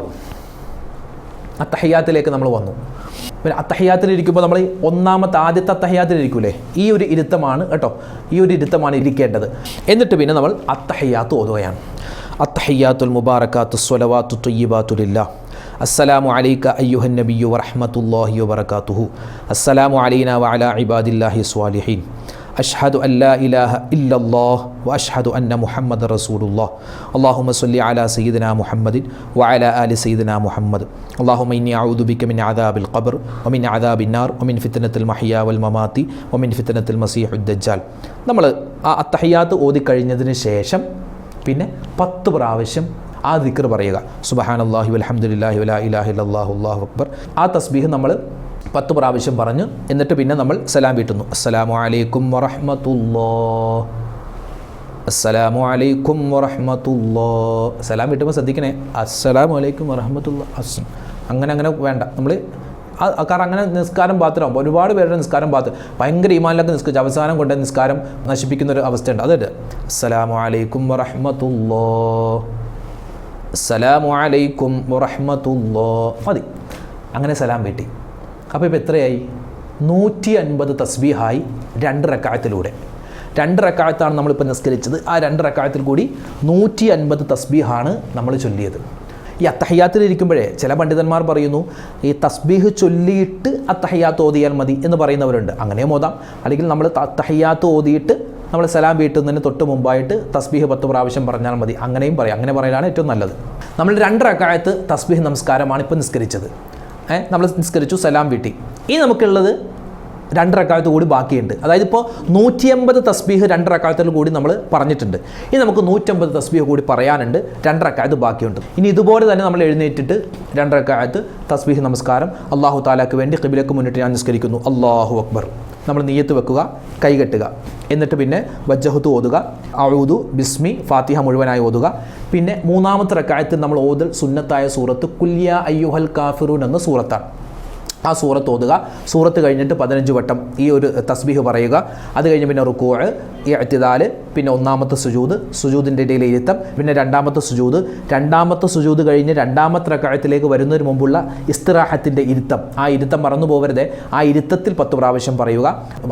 അത്തഹിയാത്തിലേക്ക് നമ്മൾ വന്നു. പിന്നെ അത്തഹിയാത്തിലിരിക്കുമ്പോൾ നമ്മൾ ആദ്യത്തെ അത്തഹിയാത്തിലിരിക്കൂലേ, ഈ ഒരു ഇരുത്തമാണ് കേട്ടോ, ഈ ഒരു ഇരുത്തമാണ് ഇരിക്കേണ്ടത്. എന്നിട്ട് പിന്നെ നമ്മൾ അത്തഹിയാത്ത് ഓതുകയാണ്. അത്തഹിയാത്തുൽ മുബാറകാത്തു സ്വലവാത്തു ത്വയ്യിബാത്തു ലില്ലാഹ് അസ്സലാമു അലൈക അയ്യുഹൻ നബിയ്യു വറഹ്മത്തുള്ളാഹി വബറകാതുഹു അസ്സലാമു അലൈനാ വഅലാ ഇബാദില്ലാഹി സ്വാലിഹീൻ അഷ്ഹദു അല്ലാ ഇലാഹ ഇല്ലല്ലാഹ് വഅഷ്ഹദു അന്ന മുഹമ്മദർ റസൂലുള്ളാഹ് അല്ലാഹുമ്മ സ്വല്ലി അലാ സയ്യിദിനാ മുഹമ്മദിൻ വഅലാ ആലി സയ്യിദിനാ മുഹമ്മദ് അല്ലാഹുമ്മ ഇന്നി അഊദു ബിക മിൻ അദാബിൽ ഖബ്ർ വമിൻ അദാബിൻ നാർ വമിൻ ഫിത്നത്തിൽ മഹ്യാ വൽ മമാതി വമിൻ ഫിത്നത്തിൽ മസീഹുദ് ദജ്ജാൽ. നമ്മൾ ആ അത്തഹിയാത്ത് ഓതിക്കഴിഞ്ഞതിന് ശേഷം പിന്നെ 10 പ്രാവശ്യം ആ ദിക്ർ പറയുക. സുബ്ഹാനല്ലാഹി വൽഹംദുലില്ലാഹി വലാ ഇലാഹ ഇല്ലല്ലാഹു അല്ലാഹു അക്ബർ ആ തസ്ബീഹ് നമ്മൾ 10 പ്രാവശ്യം പറഞ്ഞു. എന്നിട്ട് പിന്നെ നമ്മൾ സലാം വീട്ടുന്നു. അസ്സലാമു അലൈക്കും വറഹ്മത്തുള്ളാഹ് അസ്സലാമു അലൈക്കും വറഹ്മത്തുള്ളാഹ്. സലാം വീട്ടുമ്പോൾ ശ്രദ്ധിക്കണേ, അസ്സലാമു അലൈക്കും വറഹ്മത്തുള്ളാഹ് അങ്ങനെ വേണ്ട. നമ്മൾ കാരണം അങ്ങനെ നിസ്കാരം പാത്രമാകും. ഒരുപാട് പേരുടെ നിസ്കാരം പാത്രം ഭയങ്കര ഈമാനിലൊക്കെ നിസ്കരിച്ച് അവസാനം കൊണ്ട് നിസ്കാരം നശിപ്പിക്കുന്ന ഒരു അവസ്ഥയുണ്ട്. അതായത് അസ്സലാമു അലൈക്കും വറഹ്മത്തുള്ളാഹ് അസ്സലാമു അലൈക്കും വറഹ്മത്തുള്ളാഹ് മതി. അങ്ങനെ സലാം വീട്ടി. അപ്പോൾ ഇപ്പോൾ എത്രയായി? 150 തസ്ബീഹായി 2 റക്അത്തിലൂടെ. 2 റക്അത്താണ് നമ്മളിപ്പോൾ നിസ്കരിച്ചത്. ആ 2 റക്അത്തിൽ കൂടി 150 തസ്ബീഹാണ് നമ്മൾ ചൊല്ലിയത്. ഈ അത്തഹിയാത്തിലിരിക്കുമ്പോഴേ ചില പണ്ഡിതന്മാർ പറയുന്നു ഈ തസ്ബീഹ് ചൊല്ലിയിട്ട് അത്തഹിയാത്ത് ഓതിയാൽ മതി എന്ന് പറയുന്നവരുണ്ട്. അങ്ങനെയും ഓതാം. അല്ലെങ്കിൽ നമ്മൾ അത്തഹിയാത്ത് ഓതിയിട്ട് നമ്മൾ സലാം വീട്ടുന്നതിന് തൊട്ട് മുമ്പായിട്ട് തസ്ബീഹ് 10 പ്രാവശ്യം പറഞ്ഞാൽ മതി. അങ്ങനെയും പറയാം. അങ്ങനെ പറയലാണ് ഏറ്റവും നല്ലത്. നമ്മൾ 2 റക്അത്ത് തസ്ബീഹ് നമസ്കാരമാണ് ഇപ്പോൾ നിസ്കരിച്ചത്. നമ്മൾ നിസ്കരിച്ചു, സലാം വീട്ടി. ഇനി നമുക്കുള്ളത് 2 റക്അത്ത് കൂടി ബാക്കിയുണ്ട്. അതായത് ഇപ്പോൾ 150 തസ്ബീഹ് 2 റക്അത്തിൽ കൂടി നമ്മൾ പറഞ്ഞിട്ടുണ്ട്. ഇനി നമുക്ക് 150 തസ്ബീഹ് കൂടി പറയാനുണ്ട്. 2 റക്അത്ത് ബാക്കിയുണ്ട്. ഇനി ഇതുപോലെ തന്നെ നമ്മൾ എഴുന്നേറ്റിട്ട് 2 റക്അത്ത് തസ്ബീഹ് നമസ്കാരം അല്ലാഹു തആലക്ക് വേണ്ടി ഖിബ്ലക്ക് മുന്നിട്ട് ഞാൻ നിസ്കരിക്കുന്നു. അല്ലാഹു അക്ബർ നമ്മൾ നിയ്യത്ത് വെക്കുക, കൈകെട്ടുക. എന്നിട്ട് പിന്നെ വജ്ജഹത്ത് ഓതുക, അഊദു ബിസ്മി ഫാത്തിഹ മുഴുവനായി ഓതുക. പിന്നെ 3ാമത്തെ റക്അത്തിൽ നമ്മൾ ഓതൽ സുന്നത്തായ സൂറത്ത് ഖുൽ യാ അയ്യുഹൽ കാഫിറൂൻ എന്ന സൂറത്താണ്. ആ സൂറത്ത് ഓതുക. സൂറത്ത് കഴിഞ്ഞിട്ട് 15 വട്ടം ഈ ഒരു തസ്ബീഹ് പറയുക. അത് കഴിഞ്ഞ് പിന്നെ റുകൂഅ്, ഇഅ്തിദാൽ, പിന്നെ 1ാമത്തെ സുജൂദ്, സുജൂദിൻ്റെ ഇടയിൽ ഇരുത്തം, പിന്നെ 2ാമത്തെ സുജൂദ്. 2ാമത്തെ സുജൂദ് കഴിഞ്ഞ് 2ാമത്തെ റക്അത്തിലേക്ക് വരുന്നതിന് മുമ്പുള്ള ഇസ്തിറാഹത്തിൻ്റെ ഇരുത്തം. ആ ഇരുത്തം മറന്നു പോകരുത്. ആ ഇരുത്തത്തിൽ 10 പ്രാവശ്യം പറയുക.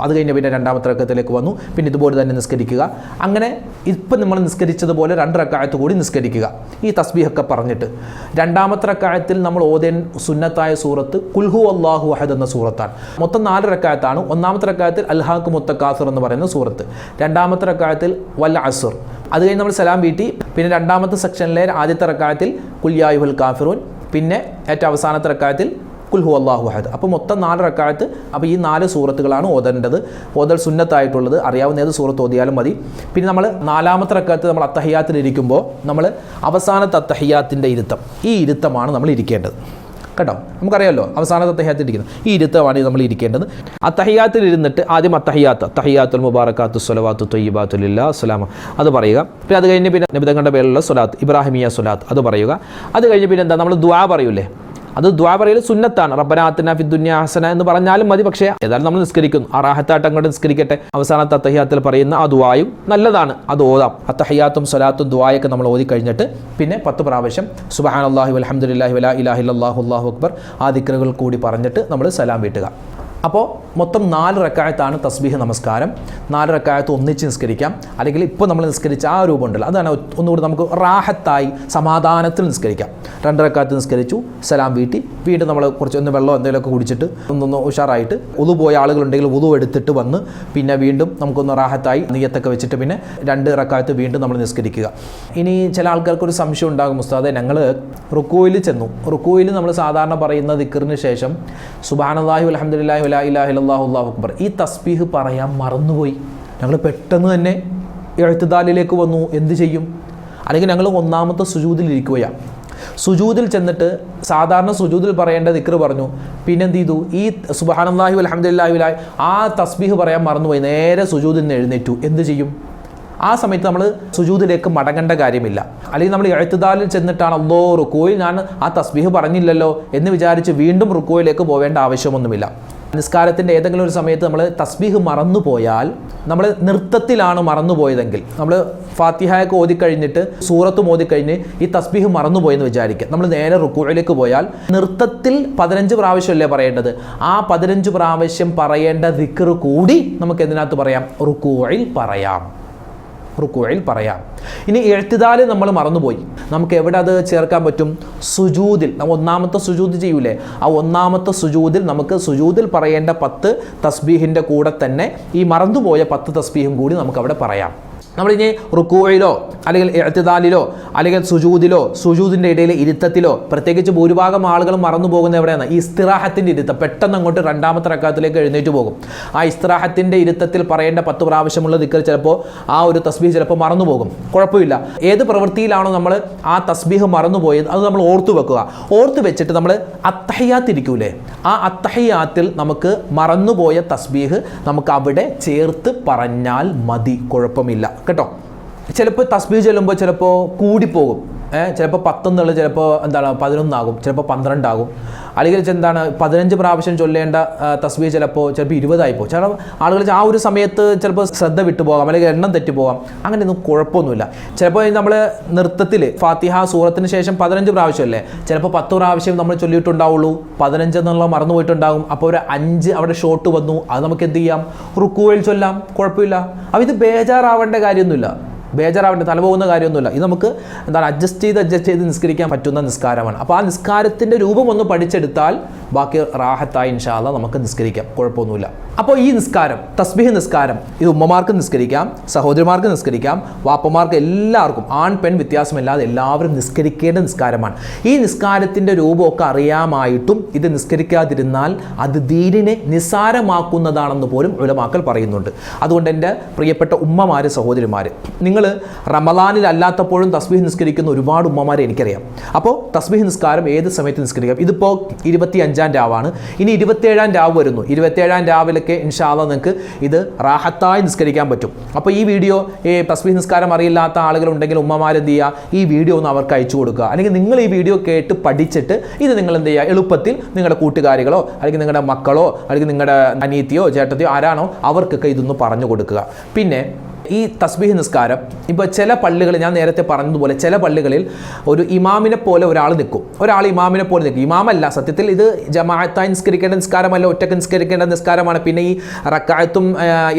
അത് കഴിഞ്ഞ് പിന്നെ 2ാമത്തെ റക്അത്തിലേക്ക് വന്നു. പിന്നെ ഇതുപോലെ തന്നെ നിസ്കരിക്കുക. അങ്ങനെ ഇപ്പം നമ്മൾ നിസ്കരിച്ചതുപോലെ 2 റക്അത്ത് കൂടി നിസ്കരിക്കുക. ഈ തസ്ബീഹൊക്കെ പറഞ്ഞിട്ട് 2ാമത്തെ റക്അത്തിൽ നമ്മൾ ഓതേൻ സുന്നത്തായ സൂറത്ത് ഖുൽ ഹു അല്ലാഹു അഹദ് എന്ന സൂറത്താണ്. മൊത്തം 4 റക്അത്താണ്. 1ാമത്തെ റക്അത്തിൽ അൽഹാഖുമു തകാസുർ എന്ന് പറയുന്ന സൂറത്ത്. 2ാമത്തെ റക്അത്തിൽ വൽ അസ്ർ. അത് കഴിഞ്ഞ് നമ്മൾ സലാം വീട്ടി. പിന്നെ 2ാമത്തെ സെക്ഷനിലെ ആദ്യത്തെ റക്അത്തിൽ ഖുൽ യാ അയ്യുഹൽ കാഫിറൂൻ. പിന്നെ ഏറ്റവും അവസാനത്തെ റക്അത്തിൽ ഖുൽ ഹു അല്ലാഹു അഹദ്. അപ്പോൾ മൊത്തം 4 റക്അത്ത്. അപ്പോൾ ഈ 4 സൂറത്തുകളാണ് ഓതേണ്ടത്. ഓതൽ സുന്നത്തായിട്ടുള്ളത്. അറിയാവുന്ന ഏത് സൂറത്ത് ഓതിയാലും മതി. പിന്നെ നമ്മൾ 4ാമത്തെ റക്അത്ത് നമ്മൾ അത്തഹിയാത്തിലിരിക്കുമ്പോൾ നമ്മൾ അവസാനത്തെ അത്തഹിയാത്തിൻ്റെ ഇരുത്തം, ഈ ഇരുത്തമാണ് നമ്മൾ ഇരിക്കേണ്ടത് കേട്ടോ. നമുക്കറിയാമല്ലോ അവസാനത്തെ അത്തഹിയാത്തിൽ ഇരിക്കുന്നത് ഈ ഇരുത്തമാണ് നമ്മൾ ഇരിക്കേണ്ടത്. അത്തഹിയാത്തിൽ ഇരുന്നിട്ട് ആദ്യം അത്തഹിയാത്തുൽ മുബാറകാത്തു സ്വലവാത്തു ത്വയ്യിബാത്തു ലില്ലാഹ് അസ്സലാമ അത് പറയുക. പിന്നെ അത് കഴിഞ്ഞ് പിന്നെ നബി തങ്ങളുടെ പേരിലുള്ള സ്വലാത്ത് ഇബ്രാഹിമിയ സ്വലാത്ത് അത് പറയുക. അത് കഴിഞ്ഞ് പിന്നെ എന്താ നമ്മൾ ദുആ പറയൂലേ, അത് ദുആ പറയൽ സുന്നത്താണ്. റബ്ബനാ ആതിനാ ഫിദ്ദുനിയാ ഹസന എന്ന് പറഞ്ഞാലും മതി. പക്ഷേ ഏതായാലും നമ്മൾ നിസ്കരിക്കുന്നു, അറാഹത്തായിട്ട് അങ്ങോട്ട് നിസ്കരിക്കട്ടെ. അവസാനത്തെ അത്തഹിയാത്തിൽ പറയുന്ന ആ ദുആയും നല്ലതാണ്, അത് ഓതാം. അത്തഹിയാത്തും സ്വലാത്തും ദുആയൊക്കെ നമ്മൾ ഓതി കഴിഞ്ഞിട്ട് പിന്നെ 10 പ്രാവശ്യം സുബ്ഹാനല്ലാഹി വൽഹംദുലില്ലാഹി വലാ ഇലാഹ ഇല്ലല്ലാഹു അല്ലാഹു അക്ബർ ആ ദിക്റുകൾ കൂടി പറഞ്ഞിട്ട് നമ്മൾ സലാം വീട്ടുക. അപ്പോൾ മൊത്തം 4 റക്അത്താണ് തസ്ബീഹ് നമസ്കാരം. 4 റക്അത്ത് ഒന്നിച്ച് നിസ്കരിക്കാം, അല്ലെങ്കിൽ ഇപ്പോൾ നമ്മൾ നിസ്കരിച്ച ആ രൂപം ഉണ്ടല്ലോ, അതാണ് ഒന്നുകൂടി നമുക്ക് റാഹത്തായി സമാധാനത്തിൽ നിസ്കരിക്കാം. 2 റക്അത്ത് നിസ്കരിച്ചു, സലാം വീട്ടി, വീണ്ടും നമ്മൾ കുറച്ചൊന്ന് വെള്ളം എന്തെങ്കിലുമൊക്കെ കുടിച്ചിട്ട് ഒന്നൊന്ന് ഉഷാറായിട്ട്, ഉളു പോയ ആളുകളുണ്ടെങ്കിൽ ഉളു എടുത്തിട്ട് വന്ന് പിന്നെ വീണ്ടും നമുക്കൊന്ന് റാഹത്തായി നിയ്യത്തൊക്കെ വെച്ചിട്ട് പിന്നെ 2 റക്അത്ത് വീണ്ടും നമ്മൾ നിസ്കരിക്കുക. ഇനി ചില ആൾക്കാർക്ക് ഒരു സംശയം ഉണ്ടാകും, ഉസ്താദേ ഞങ്ങൾ റുക്കൂയിൽ ചെന്നു, റുക്കൂയിൽ നമ്മൾ സാധാരണ പറയുന്ന ദിക്റിന് ശേഷം സുബ്ഹാനല്ലാഹി വൽഹംദുലില്ലാഹി വലാ ഇലാഹ ഇല്ലല്ലാഹു അല്ലാഹു അക്ബർ ഈ തസ്ബീഹ് പറയാൻ മറന്നുപോയി, ഞങ്ങൾ പെട്ടെന്ന് തന്നെ ഇഅ്തിദാലിലേക്ക് വന്നു, എന്ത് ചെയ്യും? അല്ലെങ്കിൽ ഞങ്ങൾ 1ാമത്തെ സുജൂദിലിരിക്കുകയാണ്, സുജൂദിൽ ചെന്നിട്ട് സാധാരണ സുജൂദിൽ പറയേണ്ട ദിക്ർ പറഞ്ഞു, പിന്നെന്ത് ചെയ്തു? ഈ സുബ്ഹാനല്ലാഹി വൽഹംദുലില്ലാഹി വലാ ആ തസ്ബീഹ് പറയാൻ മറന്നുപോയി, നേരെ സുജൂദിൽ നിന്ന് എഴുന്നേറ്റു, എന്ത് ചെയ്യും? ആ സമയത്ത് നമ്മൾ സുജൂദിലേക്ക് മടങ്ങേണ്ട കാര്യമില്ല. അല്ലെങ്കിൽ നമ്മൾ ഇഅ്തിദാലിൽ ചെന്നിട്ടാണ് അല്ലോ റുക്കോയിൽ ഞാൻ ആ തസ്ബീഹ് പറഞ്ഞില്ലല്ലോ എന്ന് വിചാരിച്ച് വീണ്ടും റുക്കോയിലേക്ക് പോവേണ്ട ആവശ്യമൊന്നുമില്ല. നിസ്കാരത്തിൻ്റെ ഏതെങ്കിലും ഒരു സമയത്ത് നമ്മൾ തസ്ബീഹ് മറന്നുപോയാൽ, നമ്മൾ നൃത്തത്തിലാണ് മറന്നുപോയതെങ്കിൽ, നമ്മൾ ഫാത്തിഹയൊക്കെ ഓതിക്കഴിഞ്ഞിട്ട് സൂറത്തും ഓതിക്കഴിഞ്ഞ് ഈ തസ്ബീഹ് മറന്നുപോയെന്ന് വിചാരിക്കുക, നമ്മൾ നേരെ റുക്കൂയിലേക്ക് പോയാൽ നൃത്തത്തിൽ 15 പ്രാവശ്യമല്ലേ പറയേണ്ടത്, ആ 15 പ്രാവശ്യം പറയേണ്ട ദിക്ർ കൂടി നമുക്ക് എന്തിനകത്ത് പറയാം? റുക്കൂയിൽ പറയാം, റുക്കൂയിൽ പറയാം. ഇനി ഇഅ്തിദാൽ നമ്മൾ മറന്നുപോയി, നമുക്ക് എവിടെ അത് ചേർക്കാൻ പറ്റും? സുജൂദിൽ. നമ്മൾ 1ാമത്തെ സുജൂദ് ചെയ്യൂലേ, ആ 1ാമത്തെ സുജൂദിൽ നമുക്ക് സുജൂദിൽ പറയേണ്ട 10 തസ്ബീഹിൻ്റെ കൂടെ തന്നെ ഈ മറന്നുപോയ 10 തസ്ബീഹും കൂടി നമുക്ക് അവിടെ പറയാം. നമ്മളിനി റുക്കൂയിലോ അല്ലെങ്കിൽ ഇഅ്തിദാലിലോ അല്ലെങ്കിൽ സുജൂദിൻ്റെ ഇടയിൽ ഇരുത്തത്തിലോ, പ്രത്യേകിച്ച് ഭൂരിഭാഗം ആളുകളും മറന്നു പോകുന്ന എവിടെയാണ്? ഈ ഇസ്തിറാഹത്തിൻ്റെ ഇരുത്തം. പെട്ടെന്ന് അങ്ങോട്ട് 2ാമത്തെ റക്അത്തിലേക്ക് എഴുന്നേറ്റ് പോകും. ആ ഇസ്തിറാഹത്തിൻ്റെ ഇരുത്തത്തിൽ പറയേണ്ട 10 പ്രാവശ്യമുള്ള ദിക്ർ ചിലപ്പോൾ ആ ഒരു തസ്ബീഹ് ചിലപ്പോൾ മറന്നു പോകും. കുഴപ്പമില്ല, ഏത് പ്രവൃത്തിയിലാണോ നമ്മൾ ആ തസ്ബീഹ് മറന്നുപോയത് അത് നമ്മൾ ഓർത്തു വെക്കുക. ഓർത്ത് വെച്ചിട്ട് നമ്മൾ അത്തഹിയാത്ത് ഇരിക്കൂലേ, ആ അത്തഹിയാത്തിൽ നമുക്ക് മറന്നുപോയ തസ്ബീഹ് നമുക്ക് അവിടെ ചേർത്ത് പറഞ്ഞാൽ മതി, കുഴപ്പമില്ല കേട്ടോ. ചിലപ്പോൾ തസ്ബീഹ് ചൊല്ലുമ്പോൾ ചിലപ്പോൾ കൂടിപ്പോകും, ചിലപ്പോൾ 10 എന്നുള്ളത് ചിലപ്പോൾ 11 ആകും, ചിലപ്പോൾ 12 ആകും, അല്ലെങ്കിൽ എന്താണ് 15 പ്രാവശ്യം ചൊല്ലേണ്ട തസ്ബീഹ് ചിലപ്പോൾ 20 ആയിപ്പോകും. ചില ആളുകൾ ആ ഒരു സമയത്ത് ചിലപ്പോൾ ശ്രദ്ധ വിട്ടുപോകാം, അല്ലെങ്കിൽ എണ്ണം തെറ്റിപ്പോകാം, അങ്ങനെയൊന്നും കുഴപ്പമൊന്നുമില്ല. ചിലപ്പോൾ നമ്മൾ നൃത്തത്തിൽ ഫാത്തിഹ സൂറത്തിന് ശേഷം 15 പ്രാവശ്യമല്ലേ, ചിലപ്പോൾ 10 പ്രാവശ്യം നമ്മൾ ചൊല്ലിയിട്ടുണ്ടാവുള്ളൂ, 15 എന്നുള്ള മറന്നു പോയിട്ടുണ്ടാകും. അപ്പോൾ ഒരു 5 അവിടെ ഷോട്ട് വന്നു, അത് നമുക്ക് എന്ത് ചെയ്യാം? റുക്കൂയിൽ ചൊല്ലാം, കുഴപ്പമില്ല. അപ്പോൾ ഇത് ബേജാറാവേണ്ട കാര്യമൊന്നുമില്ല, തല പോകുന്ന കാര്യമൊന്നുമില്ല. ഇത് നമുക്ക് അഡ്ജസ്റ്റ് ചെയ്ത് നിസ്കരിക്കാൻ പറ്റുന്ന നിസ്കാരമാണ്. അപ്പോൾ ആ നിസ്കാരത്തിൻ്റെ രൂപം ഒന്ന് പഠിച്ചെടുത്താൽ ബാക്കി റാഹത്തായി ഇൻഷാ അല്ലാഹ് നമുക്ക് നിസ്കരിക്കാം, കുഴപ്പമൊന്നുമില്ല. അപ്പോൾ ഈ നിസ്കാരം, തസ്ബീഹ് നിസ്കാരം, ഇത് ഉമ്മമാർക്ക് നിസ്കരിക്കാം, സഹോദരിമാർക്ക് നിസ്കരിക്കാം, വാപ്പമാർക്ക്, എല്ലാവർക്കും, ആൺ പെൺ വ്യത്യാസമില്ലാതെ എല്ലാവരും നിസ്കരിക്കേണ്ട നിസ്കാരമാണ്. ഈ നിസ്കാരത്തിൻ്റെ രൂപമൊക്കെ അറിയാമായിട്ടും ഇത് നിസ്കരിക്കാതിരുന്നാൽ അത് ദീനിനെ നിസ്സാരമാക്കുന്നതാണെന്ന് പോലും ഉലമാക്കൾ പറയുന്നുണ്ട്. അതുകൊണ്ട് എൻ്റെ പ്രിയപ്പെട്ട ഉമ്മമാർ, സഹോദരിമാർ, നിങ്ങൾ റമളാനിൽ അല്ലാത്തപ്പോഴും തസ്ബീഹ് നിസ്കരിക്കുന്ന ഒരുപാട് ഉമ്മമാരെ എനിക്കറിയാം. അപ്പോൾ തസ്ബീഹ് നിസ്കാരം ഏത് സമയത്ത് നിസ്കരിക്കാം? ഇതിപ്പോൾ 25-ാം രാവാണ്, ഇനി 27-ാം രാവ് വരുന്നു. 27-ാം രാവിലൊക്കെ ഇൻഷാ അല്ലാഹ് നിങ്ങൾക്ക് ഇത് റാഹത്തായി നിസ്കരിക്കാൻ പറ്റും. അപ്പോൾ ഈ വീഡിയോ തസ്ബീഹ് നിസ്കാരം അറിയില്ലാത്ത ആളുകളുണ്ടെങ്കിൽ ഉമ്മമാരെന്ത് ചെയ്യുക? ഈ വീഡിയോ ഒന്ന് അവർക്ക് അയച്ചു കൊടുക്കുക, അല്ലെങ്കിൽ നിങ്ങൾ ഈ വീഡിയോ കേട്ട് പഠിച്ചിട്ട് ഇത് നിങ്ങൾ എന്ത് ചെയ്യുക? എളുപ്പത്തിൽ നിങ്ങളുടെ കൂട്ടുകാരികളോ അല്ലെങ്കിൽ നിങ്ങളുടെ മക്കളോ അല്ലെങ്കിൽ നിങ്ങളുടെ അനിയത്തിയോ ചേട്ടത്തിയോ ആരാണോ അവർക്കൊക്കെ ഇതൊന്ന് പറഞ്ഞു കൊടുക്കുക. പിന്നെ ഈ തസ്ബീഹ് നിസ്കാരം ഇപ്പോൾ ചില പള്ളികളിൽ, ഞാൻ നേരത്തെ പറഞ്ഞതുപോലെ ചില പള്ളികളിൽ ഒരു ഇമാമിനെ പോലെ ഒരാൾ നിൽക്കും, ഇമാമിനെ പോലെ നിൽക്കും. ഇമാമല്ല, സത്യത്തിൽ ഇത് ജമാഅത്തായി നിസ്കരിക്കേണ്ട നിസ്കാരമല്ല, ഒറ്റക്ക് നിസ്കരിക്കേണ്ട നിസ്കാരമാണ്. പിന്നെ ഈ റക്അത്തും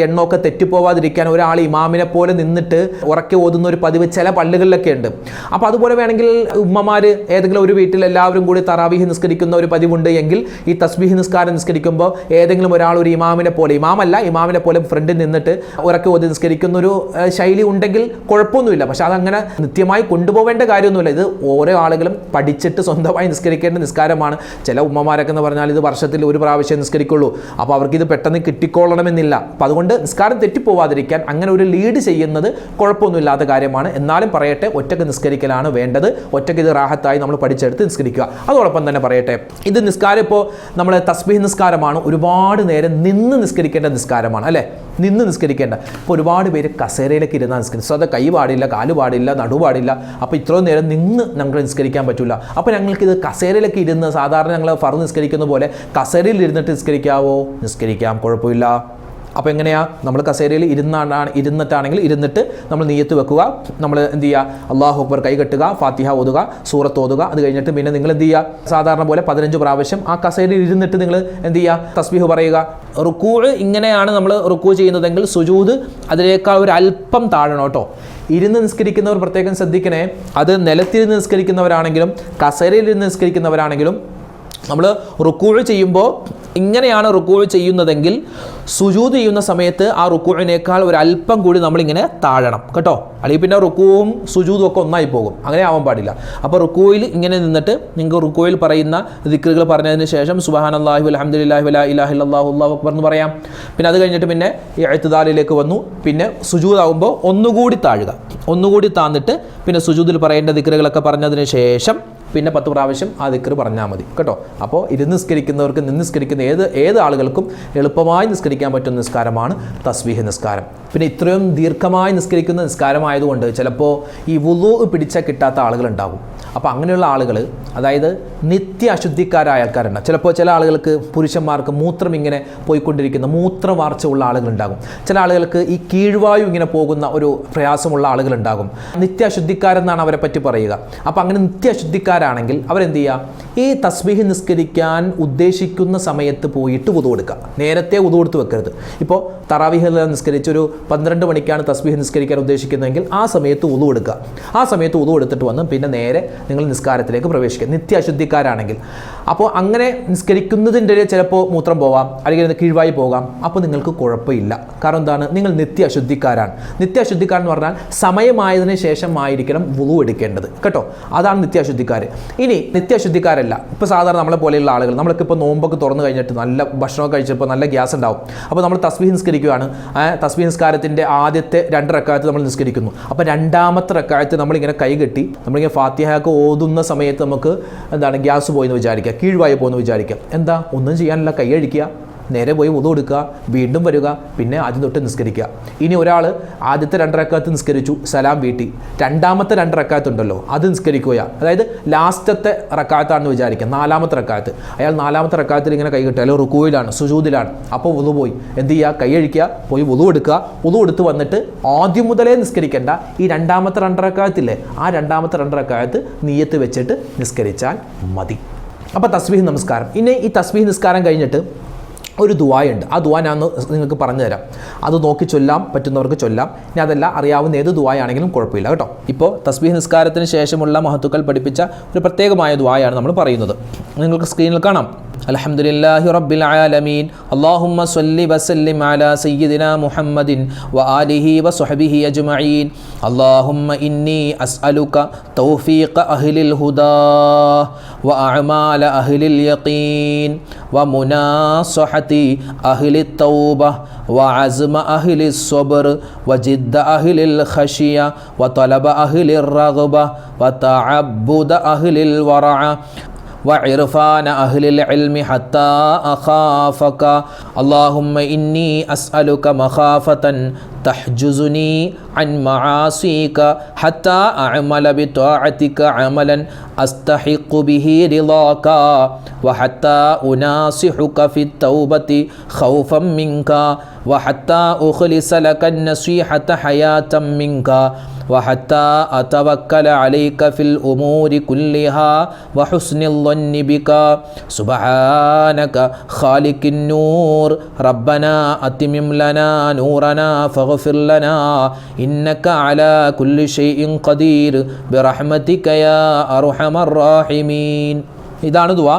എണ്ണമൊക്കെ തെറ്റിപ്പോവാതിരിക്കാൻ ഒരാൾ ഇമാമിനെ പോലെ നിന്നിട്ട് ഉറക്കെ ഓതുന്ന ഒരു പതിവ് ചില പള്ളികളിലൊക്കെ ഉണ്ട്. അപ്പോൾ അതുപോലെ വേണമെങ്കിൽ ഉമ്മമാർ ഏതെങ്കിലും ഒരു വീട്ടിൽ എല്ലാവരും കൂടി തറാവീഹ് നിസ്കരിക്കുന്ന ഒരു പതിവുണ്ട് എങ്കിൽ ഈ തസ്ബീഹ് നിസ്കാരം നിസ്കരിക്കുമ്പോൾ ഏതെങ്കിലും ഒരാൾ ഒരു ഇമാമിനെ പോലെ, ഇമാമിനെ പോലെ ഫ്രണ്ടിൽ നിന്നിട്ട് ഉറക്കെ ഓതി നിസ്കരിക്കുന്ന ഒരു ശൈലി ഉണ്ടെങ്കിൽ കുഴപ്പമൊന്നുമില്ല. പക്ഷെ അതങ്ങനെ നിത്യമായി കൊണ്ടുപോകേണ്ട കാര്യമൊന്നുമില്ല. ഇത് ഓരോ ആളുകളും പഠിച്ചിട്ട് സ്വന്തമായി നിസ്കരിക്കേണ്ട നിസ്കാരമാണ്. ചില ഉമ്മമാരൊക്കെ എന്ന് പറഞ്ഞാൽ ഇത് വർഷത്തിൽ ഒരു പ്രാവശ്യം നിസ്കരിക്കുള്ളൂ, അപ്പോൾ അവർക്കിത് പെട്ടെന്ന് കിട്ടിക്കൊള്ളണമെന്നില്ല. അപ്പോൾ അതുകൊണ്ട് നിസ്കാരം തെറ്റിപ്പോവാതിരിക്കാൻ അങ്ങനെ ഒരു ലീഡ് ചെയ്യുന്നത് കുഴപ്പമൊന്നുമില്ലാത്ത കാര്യമാണ്. എന്നാലും പറയട്ടെ, ഒറ്റക്ക് നിസ്കരിക്കലാണ് വേണ്ടത്. ഒറ്റക്ക് ഇത് റാഹത്തായി നമ്മൾ പഠിച്ചെടുത്ത് നിസ്കരിക്കുക. അതോടൊപ്പം തന്നെ പറയട്ടെ, ഇത് നിസ്കാരം ഇപ്പോൾ നമ്മൾ തസ്ബീഹ് നിസ്കാരമാണ്, ഒരുപാട് നേരം നിന്ന് നിസ്കരിക്കേണ്ട നിസ്കാരമാണ് അല്ലേ, നിന്ന് നിസ്കരിക്കേണ്ട. ഇപ്പോൾ ഒരുപാട് പേര് കസേരയിലേക്ക് ഇരുന്നാൽ നിസ്കരിക്കും. അത് കൈ പാടില്ല, കാല് പാടില്ല, നടു പാടില്ല. അപ്പോൾ ഇത്രയും നേരം നിന്ന് ഞങ്ങൾക്ക് നിസ്കരിക്കാൻ പറ്റില്ല. അപ്പോൾ ഞങ്ങൾക്കിത് കസേരയിലേക്ക് ഇരുന്ന് സാധാരണ ഞങ്ങൾ ഫർദ് നിസ്കരിക്കുന്ന പോലെ കസേരയിൽ ഇരുന്നിട്ട് നിസ്കരിക്കാവോ? നിസ്കരിക്കാം, കുഴപ്പമില്ല. അപ്പോൾ എങ്ങനെയാണ് നമ്മൾ കസേരയിൽ ഇരുന്നിട്ടാണെങ്കിൽ ഇരുന്നിട്ട് നമ്മൾ നിയ്യത്ത് വെക്കുക. നമ്മൾ എന്ത് ചെയ്യുക, അല്ലാഹു അക്ബർ കൈ കെട്ടുക, ഫാത്തിഹ ഓതുക, സൂറത്ത് ഓതുക. അത് കഴിഞ്ഞിട്ട് പിന്നെ നിങ്ങൾ എന്ത് ചെയ്യുക, സാധാരണ പോലെ 15 പ്രാവശ്യം ആ കസേരയിൽ ഇരുന്നിട്ട് നിങ്ങൾ എന്ത് ചെയ്യുക, തസ്ബീഹ് പറയുക. റുക്കൂ ഇങ്ങനെയാണ് നമ്മൾ റുക്കൂ ചെയ്യുന്നതെങ്കിൽ സുജൂദ് അതിനേക്കാൾ ഒരു അല്പം താഴണം കേട്ടോ. ഇരുന്ന് നിസ്കരിക്കുന്നവർ പ്രത്യേകം ശ്രദ്ധിക്കണേ. അത് നിലത്തിരുന്ന് നിസ്കരിക്കുന്നവരാണെങ്കിലും കസേരയിൽ നിസ്കരിക്കുന്നവരാണെങ്കിലും നമ്മൾ റുക്കൂ ചെയ്യുമ്പോൾ ഇങ്ങനെയാണ് റുക്കൂ ചെയ്യുന്നതെങ്കിൽ സുജൂദ് ചെയ്യുന്ന സമയത്ത് ആ റുക്കൂവിനേക്കാൾ ഒരു അല്പം കൂടി നമ്മളിങ്ങനെ താഴണം കേട്ടോ. അല്ലെങ്കിൽ പിന്നെ റുക്കൂവും സുജൂദും ഒക്കെ ഒന്നായി പോകും, അങ്ങനെ ആവാൻ പാടില്ല. അപ്പോൾ റുക്കൂയിൽ ഇങ്ങനെ നിന്നിട്ട് നിങ്ങൾക്ക് റുക്കൂയിൽ പറയുന്ന ദിക്റുകൾ പറഞ്ഞതിന് ശേഷം സുബ്ഹാനല്ലാഹി വൽഹംദുലില്ലാഹി വലാ ഇലാഹ ഇല്ലല്ലാഹു അല്ലാഹു അക്ബർ എന്ന് പറയാം. പിന്നെ അത് കഴിഞ്ഞിട്ട് പിന്നെ ഇഅ്തിദാലിലേക്ക് വന്നു. പിന്നെ സുജൂദ് ആകുമ്പോൾ ഒന്നുകൂടി താഴുക, ഒന്നുകൂടി താന്നിട്ട് പിന്നെ സുജൂദിൽ പറയേണ്ട ദിക്റുകളൊക്കെ പറഞ്ഞതിന് ശേഷം പിന്നെ 10 പ്രാവശ്യം ആ ദിക്ർ പറഞ്ഞാൽ മതി കേട്ടോ. അപ്പോൾ ഇരുന്ന് നിസ്കരിക്കുന്നവർക്ക് നിസ്കരിക്കുന്ന ഏത് ആളുകൾക്കും എളുപ്പമായി നിസ്കരിക്കാൻ പറ്റുന്ന നിസ്കാരമാണ് തസ്ബീഹ് നിസ്കാരം. പിന്നെ ഇത്രയും ദീർഘമായി നിസ്കരിക്കുന്ന നിസ്കാരമായതുകൊണ്ട് ചിലപ്പോൾ ഈ വുളൂ പിടിച്ചാൽ കിട്ടാത്ത ആളുകളുണ്ടാകും. അപ്പോൾ അങ്ങനെയുള്ള ആളുകൾ, അതായത് നിത്യ അശുദ്ധിക്കാരായ ആൾക്കാരുണ്ട്. ചിലപ്പോൾ ചില ആളുകൾക്ക്, പുരുഷന്മാർക്ക് മൂത്രം ഇങ്ങനെ പോയിക്കൊണ്ടിരിക്കുന്ന മൂത്രവാർച്ച ഉള്ള ആളുകളുണ്ടാകും. ചില ആളുകൾക്ക് ഈ കീഴ്വായു ഇങ്ങനെ പോകുന്ന ഒരു പ്രയാസമുള്ള ആളുകളുണ്ടാകും. നിത്യ അശുദ്ധിക്കാരെന്നാണ് അവരെ പറ്റി പറയുക. അപ്പോൾ അങ്ങനെ നിത്യ അശുദ്ധിക്കാരാണെങ്കിൽ അവരെന്ത് ചെയ്യുക, ഈ തസ്ബീഹ് നിസ്കരിക്കാൻ ഉദ്ദേശിക്കുന്ന സമയത്ത് പോയിട്ട് വുളൂ എടുക്കുക. നേരത്തെ വുളൂ എടുത്ത് വെക്കരുത്. ഇപ്പോൾ തറാവീഹ് നിസ്കരിച്ച് ഒരു 12 മണിക്കാണ് തസ്ബീഹ് നിസ്കരിക്കാൻ ഉദ്ദേശിക്കുന്നതെങ്കിൽ ആ സമയത്ത് വുളൂ എടുക്കുക. ആ സമയത്ത് വുളൂ എടുത്തിട്ട് വന്ന് പിന്നെ നേരെ നിങ്ങൾ നിസ്കാരത്തിലേക്ക് പ്രവേശിക്കുക, നിത്യ അശുദ്ധിക്കാരാണെങ്കിൽ. അപ്പോൾ അങ്ങനെ നിസ്കരിക്കുന്നതിൻ്റെ ചിലപ്പോൾ മൂത്രം പോവാം, അല്ലെങ്കിൽ കീഴ്വായി പോകാം. അപ്പോൾ നിങ്ങൾക്ക് കുഴപ്പമില്ല. കാരണം എന്താണ്, നിങ്ങൾ നിത്യ അശുദ്ധിക്കാരാണ്. നിത്യ അശുദ്ധിക്കാരൻ എന്ന് പറഞ്ഞാൽ സമയമായതിനു ശേഷമായിരിക്കണം വുളൂ എടുക്കേണ്ടത് കേട്ടോ. അതാണ് നിത്യ അശുദ്ധിക്കാർ. ഇനി നിത്യ അശുദ്ധിക്കാരല്ല, ഇപ്പോൾ സാധാരണ നമ്മളെ പോലെയുള്ള ആളുകൾ, നമ്മൾക്കിപ്പോൾ നോമ്പൊക്കെ തുറന്നു കഴിഞ്ഞിട്ട് നല്ല ഭക്ഷണമൊക്കെ കഴിച്ചപ്പോൾ നല്ല ഗ്യാസ് ഉണ്ടാവും. അപ്പോൾ നമ്മൾ തസ്ബീഹ് നിസ്കരിക്കുകയാണ്. തസ്ബീഹ് നിസ്കാരത്തിൻ്റെ ആദ്യത്തെ 2 റക്അത്ത് നമ്മൾ നിസ്കരിക്കുന്നു. അപ്പോൾ രണ്ടാമത്തെ റക്അത്ത് നമ്മളിങ്ങനെ കൈ കെട്ടി നമ്മളിങ്ങനെ ഫാത്തിഹയൊക്കെ ഓതുന്ന സമയത്ത് നമുക്ക് എന്താണ്, ഗ്യാസ് പോയെന്ന് വിചാരിക്കുക, കീഴ്വായി പോകുന്നു വിചാരിക്കുക. എന്താ, ഒന്നും ചെയ്യാനില്ല, കൈ അഴിക്കുക, നേരെ പോയി വുളൂ എടുക്കുക, വീണ്ടും വരിക, പിന്നെ ആദ്യം തൊട്ട് നിസ്കരിക്കുക. ഇനി ഒരാൾ ആദ്യത്തെ 2 റക്അത്ത് നിസ്കരിച്ചു, സലാം വീട്ടി, രണ്ടാമത്തെ 2 റക്അത്ത് ഉണ്ടല്ലോ അത് നിസ്കരിക്കുകയാണ്. അതായത് ലാസ്റ്റത്തെ റക്അത്താണെന്ന് വിചാരിക്കുക, 4ാമത്തെ റക്അത്ത്. അയാൾ 4ാമത്തെ റക്അത്തിൽ ഇങ്ങനെ കൈ കെട്ടുക, അല്ലെങ്കിൽ റുക്കൂയിലാണ്, സുജൂദിലാണ്. അപ്പോൾ വുളൂ പോയി എന്ത് ചെയ്യുക, കൈ അഴിക്കുക, പോയി വുളൂ എടുക്കുക. വുളൂ എടുത്ത് വന്നിട്ട് ആദ്യം മുതലേ നിസ്കരിക്കേണ്ട, ഈ 2ാമത്തെ 2 റക്അത്തില്ലേ, ആ 2ാമത്തെ 2 റക്അത്ത് നിയ്യത്ത് വെച്ചിട്ട് നിസ്കരിച്ചാൽ മതി. അപ്പോൾ തസ്ബീഹ് നമസ്കാരം. ഇനി ഈ തസ്ബീഹ് നിസ്കാരം കഴിഞ്ഞിട്ട് ഒരു ദുആയുണ്ട്. ആ ദുആ ഞാൻ നിങ്ങൾക്ക് പറഞ്ഞു തരാം. അത് നോക്കി ചൊല്ലാൻ പറ്റുന്നവർക്ക് ചൊല്ലാം. ഇനി അതല്ല, അറിയാവുന്ന ഏത് ദുആയാണെങ്കിലും കുഴപ്പമില്ല കേട്ടോ. ഇപ്പോൾ തസ്ബീഹ് നിസ്കാരത്തിന് ശേഷമുള്ള മഹത്തുക്കൾ പഠിപ്പിച്ച ഒരു പ്രത്യേകമായ ദുആയാണ് നമ്മൾ പറയുന്നത്. നിങ്ങൾക്ക് സ്ക്രീനിൽ കാണാം. അൽഹംദുലില്ലാഹി റബ്ബിൽ ആലമീൻ അല്ലാഹുമ്മ സ്വല്ലി വസല്ലിം അലാ സയ്യിദിനാ മുഹമ്മദിൻ വആലിഹി വസ്വഹ്ബിഹി അജ്മഈൻ അല്ലാഹുമ്മ ഇന്നി അസ്അലുക തൗഫീഖ അഹ്ലിൽ ഹുദാ വഅഅമാല അഹ്ലിൽ യഖീൻ വമുനാസഹതി അഹ്ലിൽ തൗബ വഅസ്മ അഹ്ലിസ് സ്വബ്ർ വജിദ്ദ അഹ്ലിൽ ഖശിയ വതലബ അഹ്ലിർ റഗ്ബ വതഅബ്ബുദ അഹ്ലിൽ വറഅ وعرفان أهل العلم حتى أخافك اللهم إني أسألك مخافة تحجزني عن معاصيك حتى أعمل بطاعتك عملا أستحق به رضاك وحتى أناصحك في التوبة خوفا منك وحتى أخلص لك النصيحة حياة منك وحتى أتوكل عليك في الأمور كلها وحسن الظن بك سبحانك خالق النور ربنا أتمم لنا نورنا فاغفر لنا إنك على كل شيء قدير برحمتك يا أرحم الراحمين. ഇതാണ് ദുആ.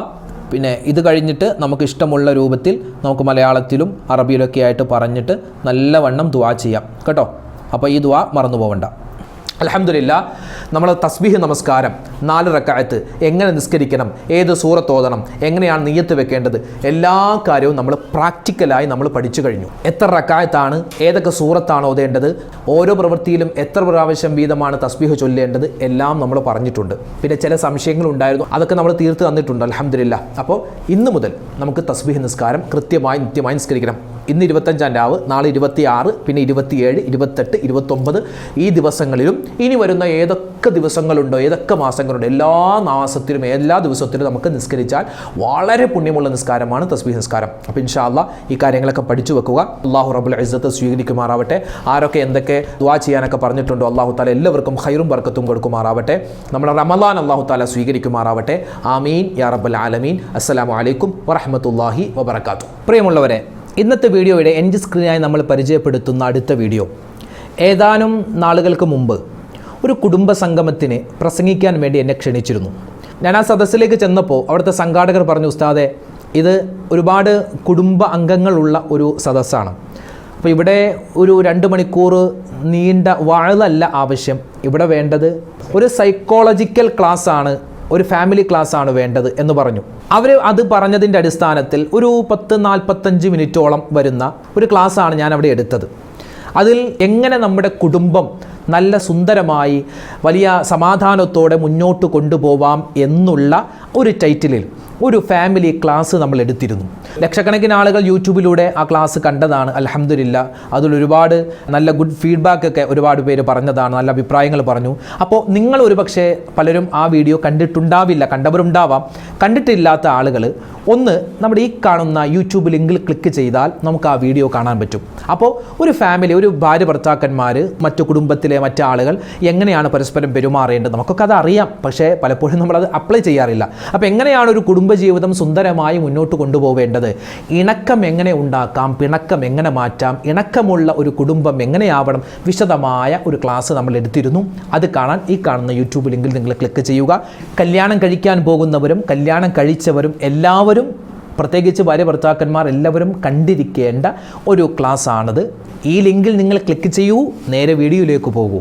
പിന്നെ ഇത് കഴിഞ്ഞിട്ട് നമുക്ക് ഇഷ്ടമുള്ള രൂപത്തിൽ നമുക്ക് മലയാളത്തിലും അറബിയിലൊക്കെ ആയിട്ട് പറഞ്ഞിട്ട് നല്ലവണ്ണം ദുആ ചെയ്യാം കേട്ടോ. അപ്പോൾ ഈ ദുആ മറന്നു പോകണ്ട. അൽഹംദുലില്ലാ, നമ്മൾ തസ്ബീഹ് നമസ്കാരം 4 റക്അത്ത് എങ്ങനെ നിസ്കരിക്കണം, ഏത് സൂറത്ത് ഓതണം, എങ്ങനെയാണ് നിയ്യത്ത് വെക്കേണ്ടത്, എല്ലാ കാര്യവും നമ്മൾ പ്രാക്ടിക്കലായി നമ്മൾ പഠിച്ചു കഴിഞ്ഞു. എത്ര റക്അത്താണ്, ഏതൊക്കെ സൂറത്താണ് ഓതേണ്ടത്, ഓരോ പ്രവൃത്തിയിലും എത്ര പ്രാവശ്യം വീതമാണ് തസ്ബീഹ് ചൊല്ലേണ്ടത്, എല്ലാം നമ്മൾ പറഞ്ഞിട്ടുണ്ട്. പിന്നെ ചില സംശയങ്ങളുണ്ടായിരുന്നു, അതൊക്കെ നമ്മൾ തീർത്ത് തന്നിട്ടുണ്ട് അൽഹംദുലില്ലാ. അപ്പോൾ ഇന്ന് മുതൽ നമുക്ക് തസ്ബീഹ് നിസ്കാരം കൃത്യമായി നിത്യമായി നിസ്കരിക്കണം. ഇന്ന് 25-ാം രാവ്, നാളെ 26, പിന്നെ 27, 28, 29 ഈ ദിവസങ്ങളിലും ഇനി വരുന്ന ഏതൊക്കെ ദിവസങ്ങളുണ്ടോ, ഏതൊക്കെ മാസങ്ങളുണ്ടോ, എല്ലാ മാസത്തിലും എല്ലാ ദിവസത്തിലും നമുക്ക് നിസ്കരിച്ചാൽ വളരെ പുണ്യമുള്ള നിസ്കാരമാണ് തസ്ബീഹ് നിസ്കാരം. അപ്പോൾ ഇൻഷാ അല്ലാഹ് ഈ കാര്യങ്ങളൊക്കെ പഠിച്ചു വെക്കുക. അല്ലാഹു റബ്ബുൽ ഇസ്സത്ത് സ്വീകരിക്കുമാറാവട്ടെ. ആരൊക്കെ എന്തൊക്കെ ദുആ ചെയ്യാനൊക്കെ പറഞ്ഞിട്ടുണ്ടോ അല്ലാഹു തആല എല്ലാവർക്കും ഖൈറും ബർക്കത്തും കൊടുക്കുമാറാവട്ടെ. നമ്മുടെ റമളാൻ അല്ലാഹു തആല സ്വീകരിക്കുമാറാവട്ടെ. ആമീൻ യാ റബ്ബൽ ആലമീൻ. അസ്സലാമു അലൈക്കും വറഹ്മത്തുള്ളാഹി വബറകാതുഹു. പ്രിയമുള്ളവരെ, ഇന്നത്തെ വീഡിയോയുടെ എൻഡ് സ്ക്രീനായി നമ്മൾ പരിചയപ്പെടുത്തുന്ന അടുത്ത വീഡിയോ ഏതാനും നാളുകൾക്ക് മുമ്പ് ഒരു കുടുംബ സംഗമത്തിന് പ്രസംഗിക്കാൻ വേണ്ടി എന്നെ ക്ഷണിച്ചിരുന്നു. ഞാൻ ആ സദസ്സിലേക്ക് ചെന്നപ്പോൾ അവിടുത്തെ സംഘാടകർ പറഞ്ഞു, ഉസ്താദെ, ഇത് ഒരുപാട് കുടുംബ അംഗങ്ങളുള്ള ഒരു സദസ്സാണ്. അപ്പോൾ ഇവിടെ ഒരു 2 മണിക്കൂർ നീണ്ട വഅളല്ല ആവശ്യം. ഇവിടെ വേണ്ടത് ഒരു സൈക്കോളജിക്കൽ ക്ലാസ്സാണ്, ഒരു ഫാമിലി ക്ലാസ്സാണ് വേണ്ടത് എന്ന് പറഞ്ഞു. അവർ അത് പറഞ്ഞതിൻ്റെ അടിസ്ഥാനത്തിൽ ഒരു 10-45 മിനിറ്റോളം വരുന്ന ഒരു ക്ലാസ്സാണ് ഞാൻ അവിടെ എടുത്തത്. അതിൽ എങ്ങനെ നമ്മുടെ കുടുംബം നല്ല സുന്ദരമായി വലിയ സമാധാനത്തോടെ മുന്നോട്ട് കൊണ്ടുപോവാം എന്നുള്ള ഒരു ടൈറ്റിലിൽ ഒരു ഫാമിലി ക്ലാസ് നമ്മൾ എടുത്തിരുന്നു. ലക്ഷക്കണക്കിന് ആളുകൾ യൂട്യൂബിലൂടെ ആ ക്ലാസ് കണ്ടതാണ്. അൽഹംദുലില്ലാ, അതിലൊരുപാട് നല്ല ഗുഡ് ഫീഡ്ബാക്കൊക്കെ ഒരുപാട് പേര് പറഞ്ഞതാണ്, നല്ല അഭിപ്രായങ്ങൾ പറഞ്ഞു. അപ്പോൾ നിങ്ങൾ ഒരുപക്ഷെ പലരും ആ വീഡിയോ കണ്ടിട്ടുണ്ടാവില്ല, കണ്ടവരുണ്ടാവാം. കണ്ടിട്ടില്ലാത്ത ആളുകൾ ഒന്ന് നമ്മുടെ ഈ കാണുന്ന യൂട്യൂബ് ലിങ്കിൽ ക്ലിക്ക് ചെയ്താൽ നമുക്ക് ആ വീഡിയോ കാണാൻ പറ്റും. അപ്പോൾ ഒരു ഫാമിലി, ഒരു ഭാര്യ ഭർത്താക്കന്മാർ, മറ്റു കുടുംബത്തിലെ മറ്റാളുകൾ എങ്ങനെയാണ് പരസ്പരം പെരുമാറേണ്ടത് നമുക്കൊക്കെ അത് അറിയാം, പക്ഷേ പലപ്പോഴും നമ്മളത് അപ്ലൈ ചെയ്യാറില്ല. അപ്പോൾ എങ്ങനെയാണ് ഒരു കുടുംബജീവിതം സുന്ദരമായി മുന്നോട്ട് കൊണ്ടുപോവേണ്ടത്, ഇണക്കം എങ്ങനെ ഉണ്ടാക്കാം, പിണക്കം എങ്ങനെ മാറ്റാം, ഇണക്കമുള്ള ഒരു കുടുംബം എങ്ങനെയാവണം, വിശദമായ ഒരു ക്ലാസ് നമ്മൾ എടുത്തിരുന്നു. അത് കാണാൻ ഈ കാണുന്ന യൂട്യൂബ് ലിങ്കിൽ നിങ്ങൾ ക്ലിക്ക് ചെയ്യുക. കല്യാണം കഴിക്കാൻ പോകുന്നവരും കല്യാണം കഴിച്ചവരും എല്ലാവരും, പ്രത്യേകിച്ച് ഭാര്യ ഭർത്താക്കന്മാർ എല്ലാവരും കണ്ടിരിക്കേണ്ട ഒരു ക്ലാസ്സാണിത്. ഈ ലിങ്കിൽ നിങ്ങൾ ക്ലിക്ക് ചെയ്യൂ, നേരെ വീഡിയോയിലേക്ക് പോകൂ.